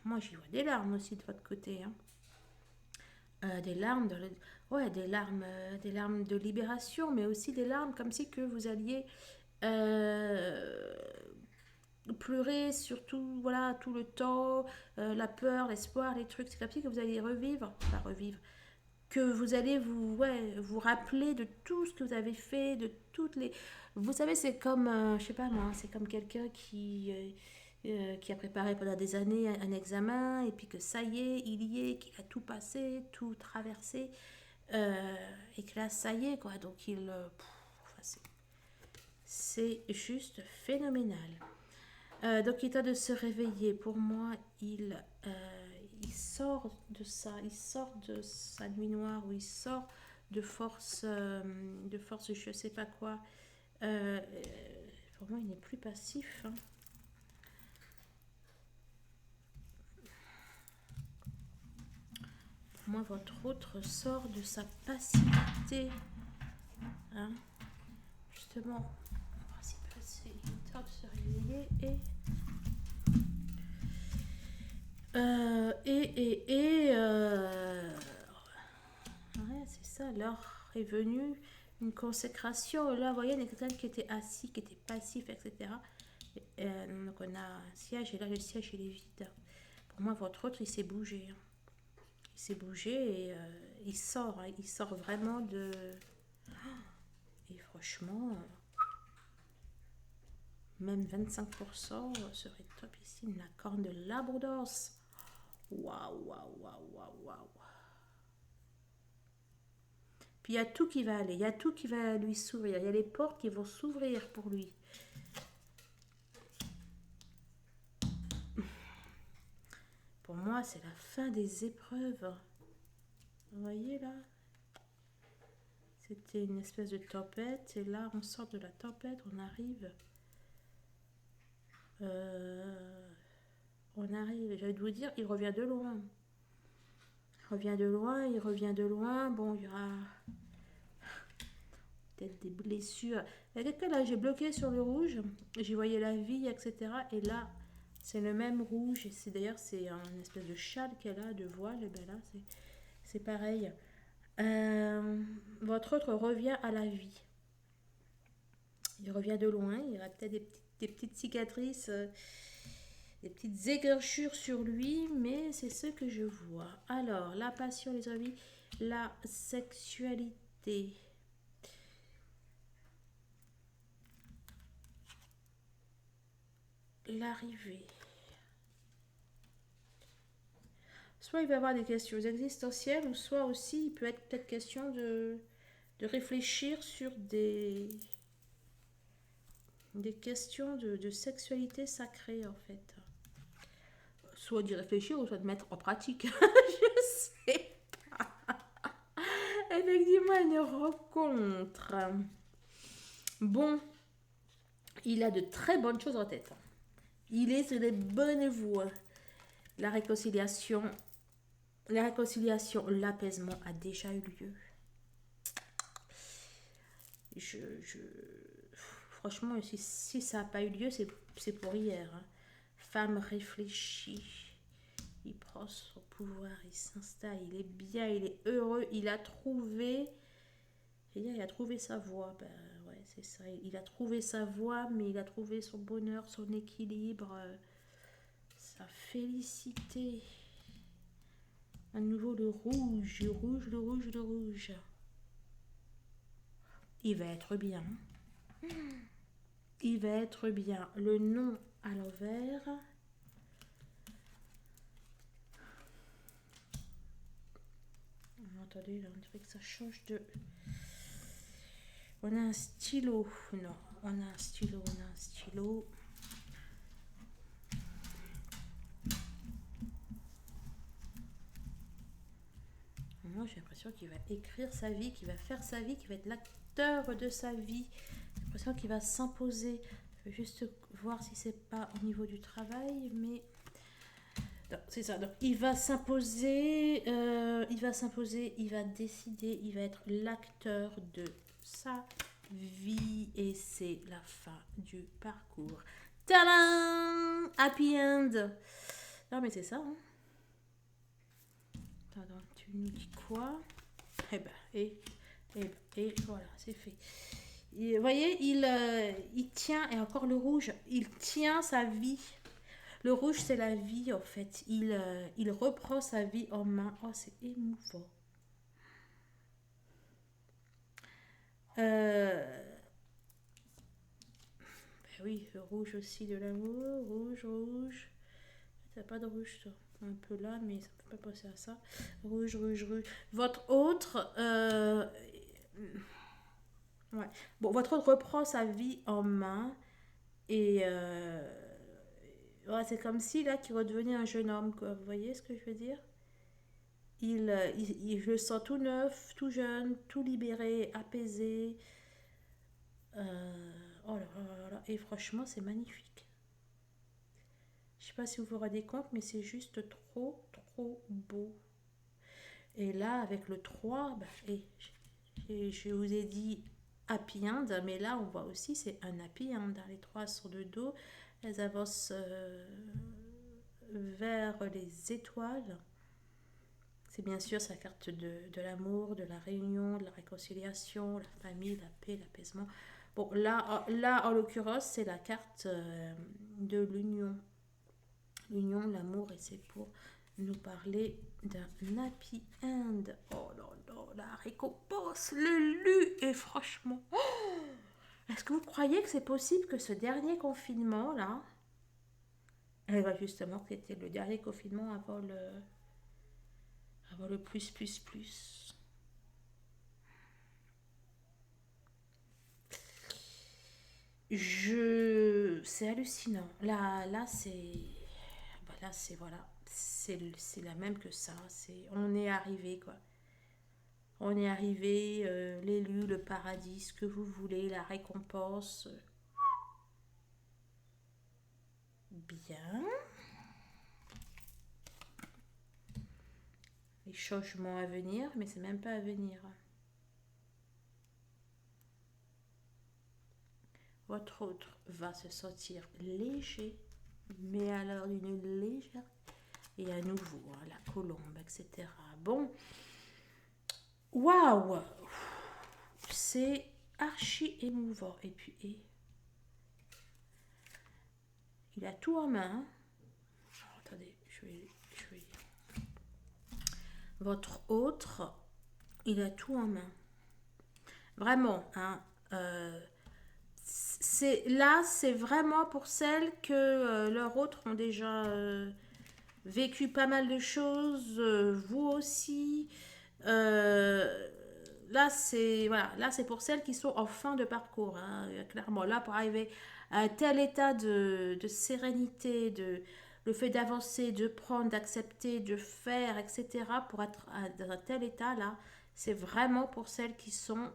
moi j'y vois des larmes aussi de votre côté, hein. Des larmes, ouais, des larmes de libération, mais aussi des larmes comme si que vous alliez euh, pleurer sur tout, voilà, tout le temps, la peur, l'espoir, les trucs. C'est comme si que vous allez revivre, que vous allez vous rappeler de tout ce que vous avez fait, de toutes les. Vous savez, c'est comme, je sais pas moi, c'est comme quelqu'un qui a préparé pendant des années un examen et puis que ça y est, il y est, qu'il a tout passé, tout traversé et que là, ça y est, quoi. Donc, c'est juste phénoménal. Donc il est temps de se réveiller. Pour moi, il sort de ça, il sort de sa nuit noire ou il sort de force je sais pas quoi. Euh, pour moi, il n'est plus passif, hein. Pour moi, votre autre sort de sa passivité, hein. Justement, on va voir s'il peut il tente de se réveiller et ouais, c'est ça, l'heure est venue, une consécration. Là, vous voyez, il y a quelqu'un qui était assis, qui était passif, etc. Donc, on a un siège, et là, le siège, il est vide. Pour moi, votre autre, il s'est bougé, hein. Il s'est bougé et il sort, hein. Il sort vraiment de. Et franchement, même 25% serait top ici. La corne de l'abondance. Waouh, waouh, waouh, waouh, waouh. Puis il y a tout qui va aller, il y a tout qui va lui s'ouvrir, il y a les portes qui vont s'ouvrir pour lui. Pour moi, c'est la fin des épreuves. Vous voyez là? C'était une espèce de tempête et là, on sort de la tempête, on arrive. J'ai envie de vous dire, il revient de loin. Il revient de loin. Bon, il y aura peut-être des blessures. Il y a quelqu'un là, j'ai bloqué sur le rouge. J'y voyais la vie, etc. Et là, c'est le même rouge. Et d'ailleurs, c'est un espèce de châle qu'elle a, de voile. Et ben là, c'est pareil. Votre autre revient à la vie. Il revient de loin. Il y aura peut-être des petites cicatrices, des petites écorchures sur lui. Mais c'est ce que je vois. Alors, la passion, les amis. La sexualité. l'arrivée. Soit il va y avoir des questions existentielles, ou soit aussi il peut être peut-être question de réfléchir sur des questions de sexualité sacrée en fait. Soit d'y réfléchir ou soit de mettre en pratique. Je sais. Effectivement, une rencontre. Bon, il a de très bonnes choses en tête. Il est sur les bonnes voies. La réconciliation, l'apaisement a déjà eu lieu. Franchement, si ça n'a pas eu lieu, c'est pour hier. Hein. Femme réfléchie. Il prend son pouvoir, il s'installe, il est bien, il est heureux, il a trouvé sa voie. Ben, ouais, c'est ça. Il a trouvé sa voie, mais il a trouvé son bonheur, son équilibre, sa félicité. À nouveau le rouge, le rouge, le rouge, le rouge. Il va être bien. Il va être bien. Le nom à l'envers. Attendez, là, on dirait que ça change de... On a un stylo. Non, on a un stylo. Moi, j'ai l'impression qu'il va écrire sa vie, qu'il va faire sa vie, qu'il va être l'acteur de sa vie. J'ai l'impression qu'il va s'imposer. Je vais juste voir si c'est pas au niveau du travail, mais... Non, c'est ça. Donc, il va s'imposer, il va décider, il va être l'acteur de sa vie et c'est la fin du parcours. Tadam! Happy end! Non, mais c'est ça. Hein. Attends, tu nous dis quoi? Eh ben, et voilà, c'est fait. Et, vous voyez, il tient, et encore le rouge, il tient sa vie. Le rouge, c'est la vie, en fait. Il reprend sa vie en main. Oh, c'est émouvant. Ben oui, le rouge aussi de l'amour. Rouge. T'as pas de rouge, toi. Un peu là, mais ça ne peut pas passer à ça. Rouge. Votre autre... ouais. Bon, votre autre reprend sa vie en main. Et... ouais, c'est comme si, là, qu'il redevenait un jeune homme, quoi. Vous voyez ce que je veux dire? Je le sens tout neuf, tout jeune, tout libéré, apaisé. Oh là. Et franchement, c'est magnifique. Je sais pas si vous vous rendez compte, mais c'est juste trop beau. Et là, avec le 3, bah, je vous ai dit happy end, mais là, on voit aussi, c'est un happy end. Les 3 sont de dos, elles avancent vers les étoiles. C'est bien sûr sa carte de l'amour, de la réunion, de la réconciliation, la famille, la paix, l'apaisement. Bon, là en l'occurrence, c'est la carte de l'union. L'union, l'amour, et c'est pour nous parler d'un happy end. Oh là, la récompense, le lu, et franchement... Oh, est-ce que vous croyez que c'est possible que ce dernier confinement, là... justement, c'était le dernier confinement avant le plus. C'est hallucinant. Là c'est... Là, c'est... Voilà. C'est la même que ça. On est arrivé, quoi. On est arrivé, l'élu, le paradis, ce que vous voulez, la récompense. Bien. Les changements à venir, mais c'est même pas à venir. Votre autre va se sentir léger, mais alors d'une légère. Et à nouveau, hein, la colombe, etc. Bon. Waouh! C'est archi émouvant. Et puis, il a tout en main. Alors, attendez, je vais votre autre, il a tout en main. Vraiment, hein. c'est vraiment pour celles que leurs autres ont déjà vécu pas mal de choses, vous aussi. Euh, Là, c'est voilà, là, c'est pour celles qui sont en fin de parcours, hein, clairement. Là, pour arriver à un tel état de sérénité, le fait d'avancer, de prendre, d'accepter, de faire, etc., pour être dans un tel état, là, c'est vraiment pour celles qui sont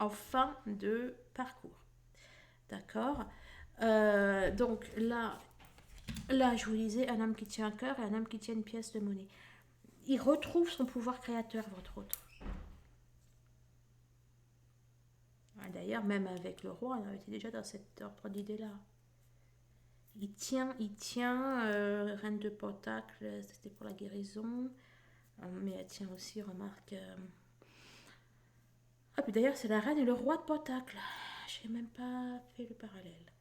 en fin de parcours. D'accord. Donc là, je vous disais, un homme qui tient un cœur et un homme qui tient une pièce de monnaie. Il retrouve son pouvoir créateur, votre autre. D'ailleurs, même avec le roi, on avait été déjà dans cet ordre d'idée-là. Il tient, reine de Pentacle, c'était pour la guérison. Mais elle tient aussi, remarque. Ah, puis d'ailleurs, c'est la reine et le roi de Pentacle. J'ai même pas fait le parallèle.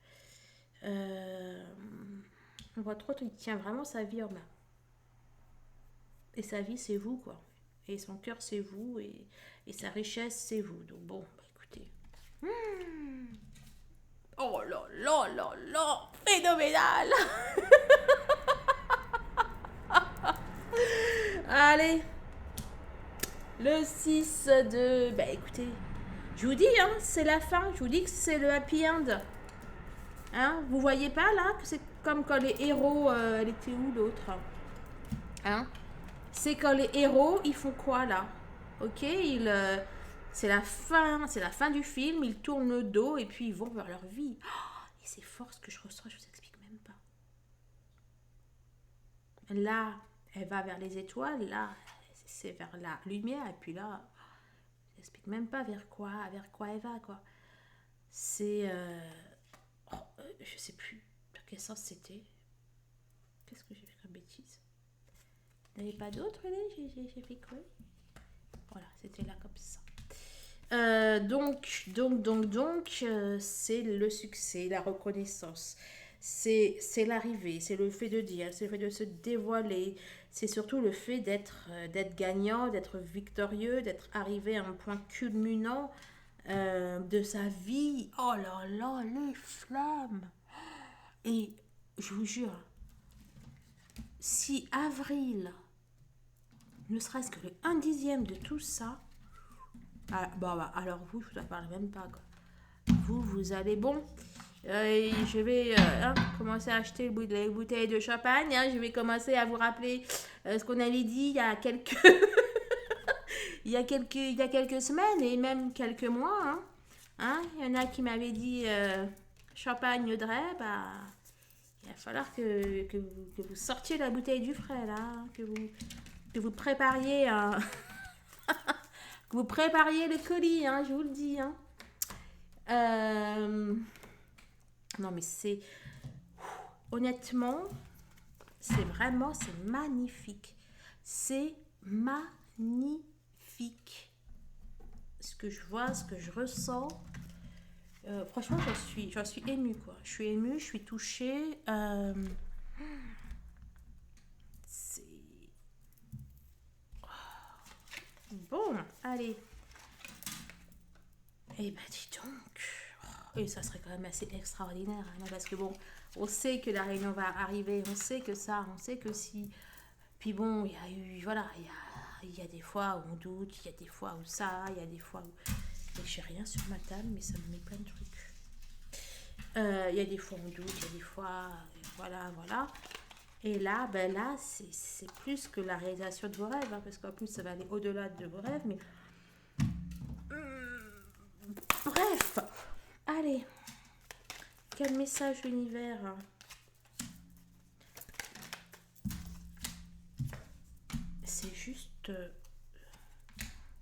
Euh, Votre autre, il tient vraiment sa vie en main. Et sa vie, c'est vous, quoi. Et son cœur, c'est vous. Et sa richesse, c'est vous. Donc bon, bah, écoutez. Oh là là là là, phénoménal. Allez, le 6 de... Bah écoutez, je vous dis, hein, c'est la fin. Je vous dis que c'est le happy end. Hein, vous voyez pas là que c'est comme quand les héros... elle était où l'autre? Hein? C'est quand les héros, ils font quoi là? Ok, c'est la fin du film, ils tournent le dos et puis ils vont vers leur vie. Oh, et c'est fort ce que je reçois, je vous explique même pas. Là, elle va vers les étoiles, là, c'est vers la lumière, et puis là, je n'explique même pas vers quoi elle va, quoi. C'est... je sais plus dans quel sens c'était. Qu'est-ce que j'ai fait comme bêtise? Il n'y avait pas d'autre, là? J'ai fait quoi? Voilà, c'était là comme ça. C'est le succès, la reconnaissance. C'est l'arrivée, c'est le fait de dire, c'est le fait de se dévoiler, c'est surtout le fait d'être gagnant, d'être victorieux, d'être arrivé à un point culminant de sa vie. Oh là là, les flammes! Et je vous jure, si avril, ne serait-ce que le 1/10 de tout ça, ah, bah, alors vous, je vous en parle même pas, quoi. Vous allez bon. Je vais commencer à acheter les bouteilles de champagne. Hein. Je vais commencer à vous rappeler ce qu'on avait dit il y a quelques, il y a quelques semaines et même quelques mois. Hein. Hein, il y en a qui m'avaient dit champagne Audrey. Bah, il va falloir que vous sortiez la bouteille du frais là, hein, que vous prépariez, que vous prépariez le colis. Hein, je vous le dis. Hein. Euh, non mais c'est honnêtement, c'est magnifique. C'est magnifique. Ce que je vois, ce que je ressens. Franchement, j'en suis émue, quoi. Je suis émue, je suis touchée. C'est... Bon, allez. Eh ben, dis donc. Et ça serait quand même assez extraordinaire, hein, parce que bon, on sait que la réunion va arriver, on sait que ça, on sait que si. Puis bon, il y a eu, voilà, il y a des fois où on doute, il y a des fois où ça, il y a des fois où... Et j'ai rien sur ma table, mais ça me met plein de trucs. Il y a des fois où on doute, il y a des fois, voilà, voilà. Et là, ben là, c'est plus que la réalisation de vos rêves, hein, parce qu'en plus, ça va aller au-delà de vos rêves, mais... Bref, allez, quel message l'univers, hein.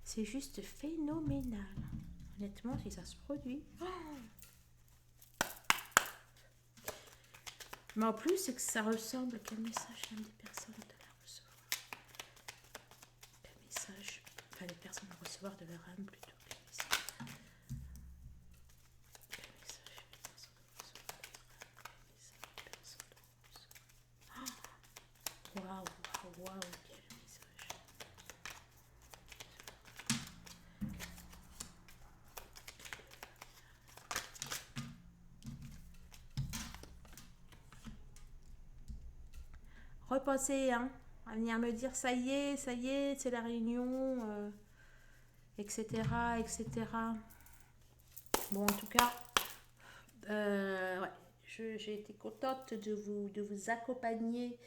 C'est juste phénoménal. Honnêtement, si ça se produit. Oh, mais en plus, c'est que ça ressemble. Quel message j'aime des personnes de la recevoir. Quel message. Enfin, les personnes à recevoir de leur âme plutôt. Quel message. Quel message les personnes à recevoir de leur âme. Quel message les personnes à recevoir. Waouh, waouh, waouh. repensez hein, à venir me dire ça y est, c'est la réunion, etc., etc. Bon, en tout cas, ouais, j'ai été contente de vous accompagner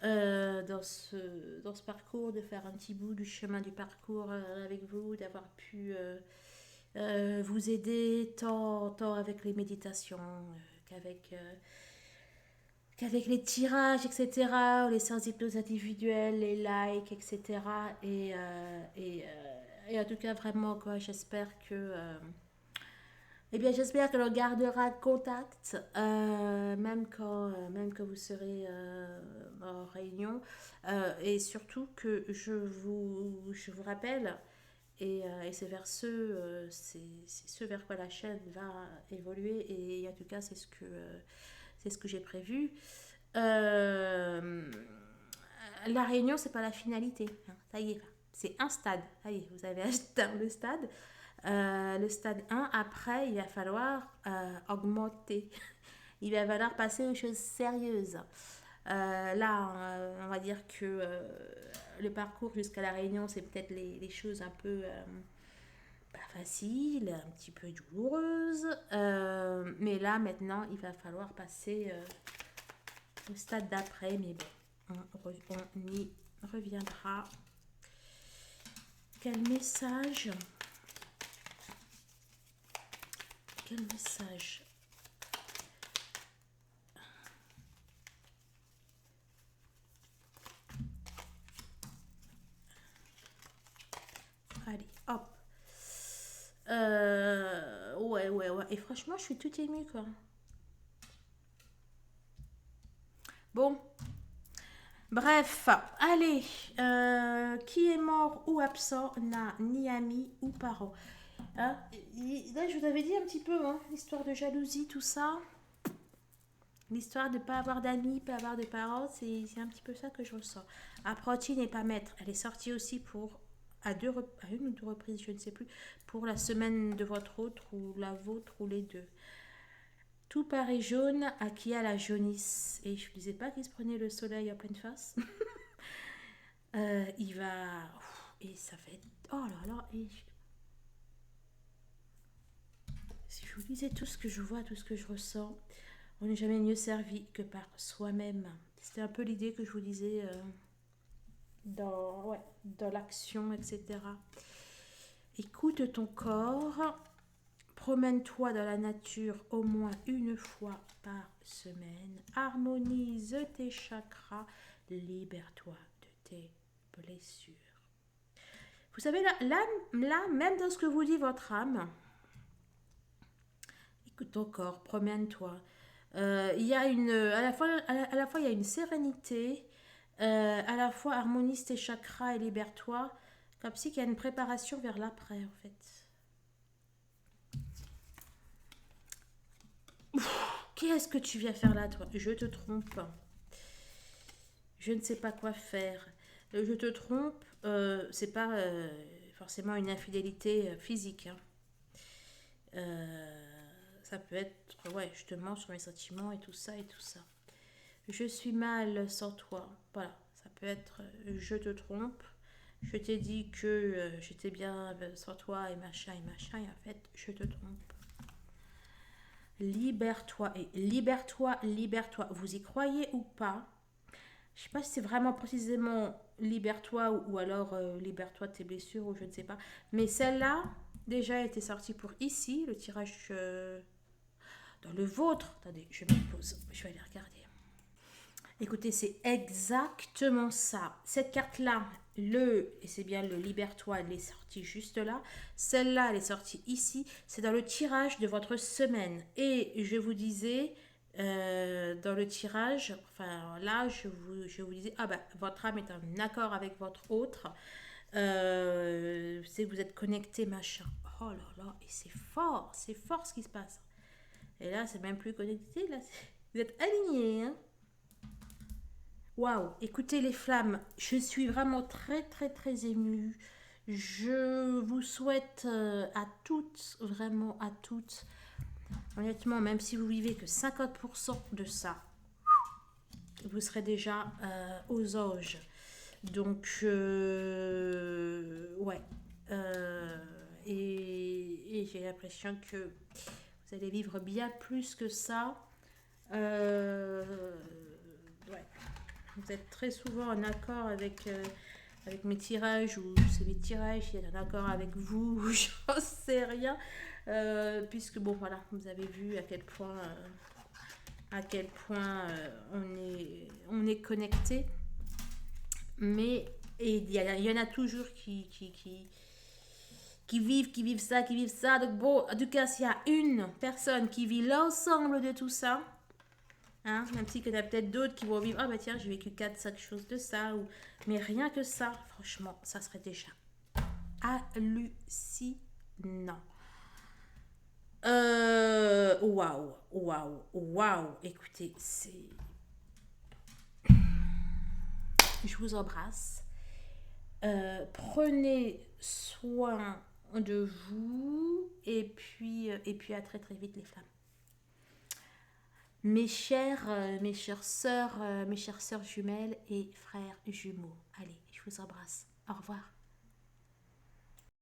dans ce parcours, de faire un petit bout du chemin du parcours avec vous, d'avoir pu vous aider tant avec les méditations qu'avec les tirages, etc., les séances d'hypnose individuelles, les likes, etc. Et en tout cas, vraiment, quoi, j'espère que... eh bien, j'espère que l'on gardera contact, même quand vous serez en réunion. Et surtout que je vous rappelle, et c'est vers c'est ce vers quoi la chaîne va évoluer. Et en tout cas, c'est ce que j'ai prévu. Euh, la réunion, c'est pas la finalité, hein. Ça y est, c'est un stade. Ça y est, vous avez atteint le stade 1. Après, il va falloir augmenter. Il va falloir passer aux choses sérieuses. Là, on va dire que le parcours jusqu'à la réunion, c'est peut-être les choses un peu pas faciles, un petit peu douloureuses. Mais là, maintenant, il va falloir passer au stade d'après. Mais bon, on y reviendra. Quel message? Quel message? Allez, hop. Ouais. Et franchement, je suis toute émue, quoi. Bon, bref, allez. Qui est mort ou absent n'a ni amis ou parents. Hein. Là, je vous avais dit un petit peu, hein, l'histoire de jalousie, tout ça. L'histoire de ne pas avoir d'amis, pas avoir de parents, c'est un petit peu ça que je ressens. Apprenti n'est pas maître. Elle est sortie aussi pour, à une ou deux reprises, je ne sais plus, pour la semaine de votre autre ou la vôtre ou les deux. Tout paraît jaune à qui a la jaunisse. Et je ne disais pas qu'il se prenait le soleil en pleine face. Il va... Et ça fait... Oh là là. Et si je vous disais tout ce que je vois, tout ce que je ressens, on n'est jamais mieux servi que par soi-même. C'était un peu l'idée que je vous disais dans l'action, etc. Écoute ton corps. Promène-toi dans la nature au moins une fois par semaine. Harmonise tes chakras. Libère-toi de tes blessures. Vous savez, là, même dans ce que vous dit votre âme, écoute ton corps, promène-toi. Il y a à la fois, il y a une sérénité, à la fois harmonise tes chakras et libère-toi, comme si il y a une préparation vers l'après, en fait. Qu'est-ce que tu viens faire là, toi? Je te trompe. Je ne sais pas quoi faire. Je te trompe, c'est pas forcément une infidélité physique, hein. Ça peut être, ouais, je te mens sur mes sentiments et tout ça et tout ça. Je suis mal sans toi. Voilà, ça peut être je te trompe. Je t'ai dit que j'étais bien sans toi et machin, et en fait, je te trompe. Libère-toi et libère-toi, libère-toi. Vous y croyez ou pas? Je sais pas si c'est vraiment précisément libère-toi ou alors libère-toi de tes blessures ou je ne sais pas. Mais celle-là, déjà, était sortie pour ici, le tirage dans le vôtre. Attendez, je me pose, je vais aller regarder. Écoutez, c'est exactement ça. Cette carte-là, et c'est bien le Libère-toi, elle est sortie juste là. Celle-là, elle est sortie ici. C'est dans le tirage de votre semaine. Et je vous disais, dans le tirage, enfin là, je vous disais, ah ben, votre âme est en accord avec votre autre. C'est que vous êtes connecté, machin. Oh là là, et c'est fort ce qui se passe. Et là, c'est même plus connecté, là, vous êtes alignés, hein. Waouh, écoutez les flammes, je suis vraiment très très très émue. Je vous souhaite à toutes, vraiment à toutes, honnêtement, même si vous vivez que 50% de ça, vous serez déjà aux anges. Donc, ouais. Et j'ai l'impression que vous allez vivre bien plus que ça. Ouais. Vous êtes très souvent en accord avec mes tirages, ou c'est mes tirages qui est en accord avec vous, ou j'en sais rien. Puisque, bon, voilà, vous avez vu à quel point on est connecté. Mais et il y en a toujours qui vivent ça. Donc bon, en tout cas, s'il y a une personne qui vit l'ensemble de tout ça, hein, même si il y en a peut-être d'autres qui vont vivre, ah bah tiens, j'ai vécu 4 5 choses de ça, ou... mais rien que ça, franchement, ça serait déjà hallucinant. Waouh, waouh, waouh. Écoutez, je vous embrasse. Prenez soin de vous et puis à très très vite les femmes. Mes chères sœurs jumelles et frères jumeaux. Allez, je vous embrasse. Au revoir.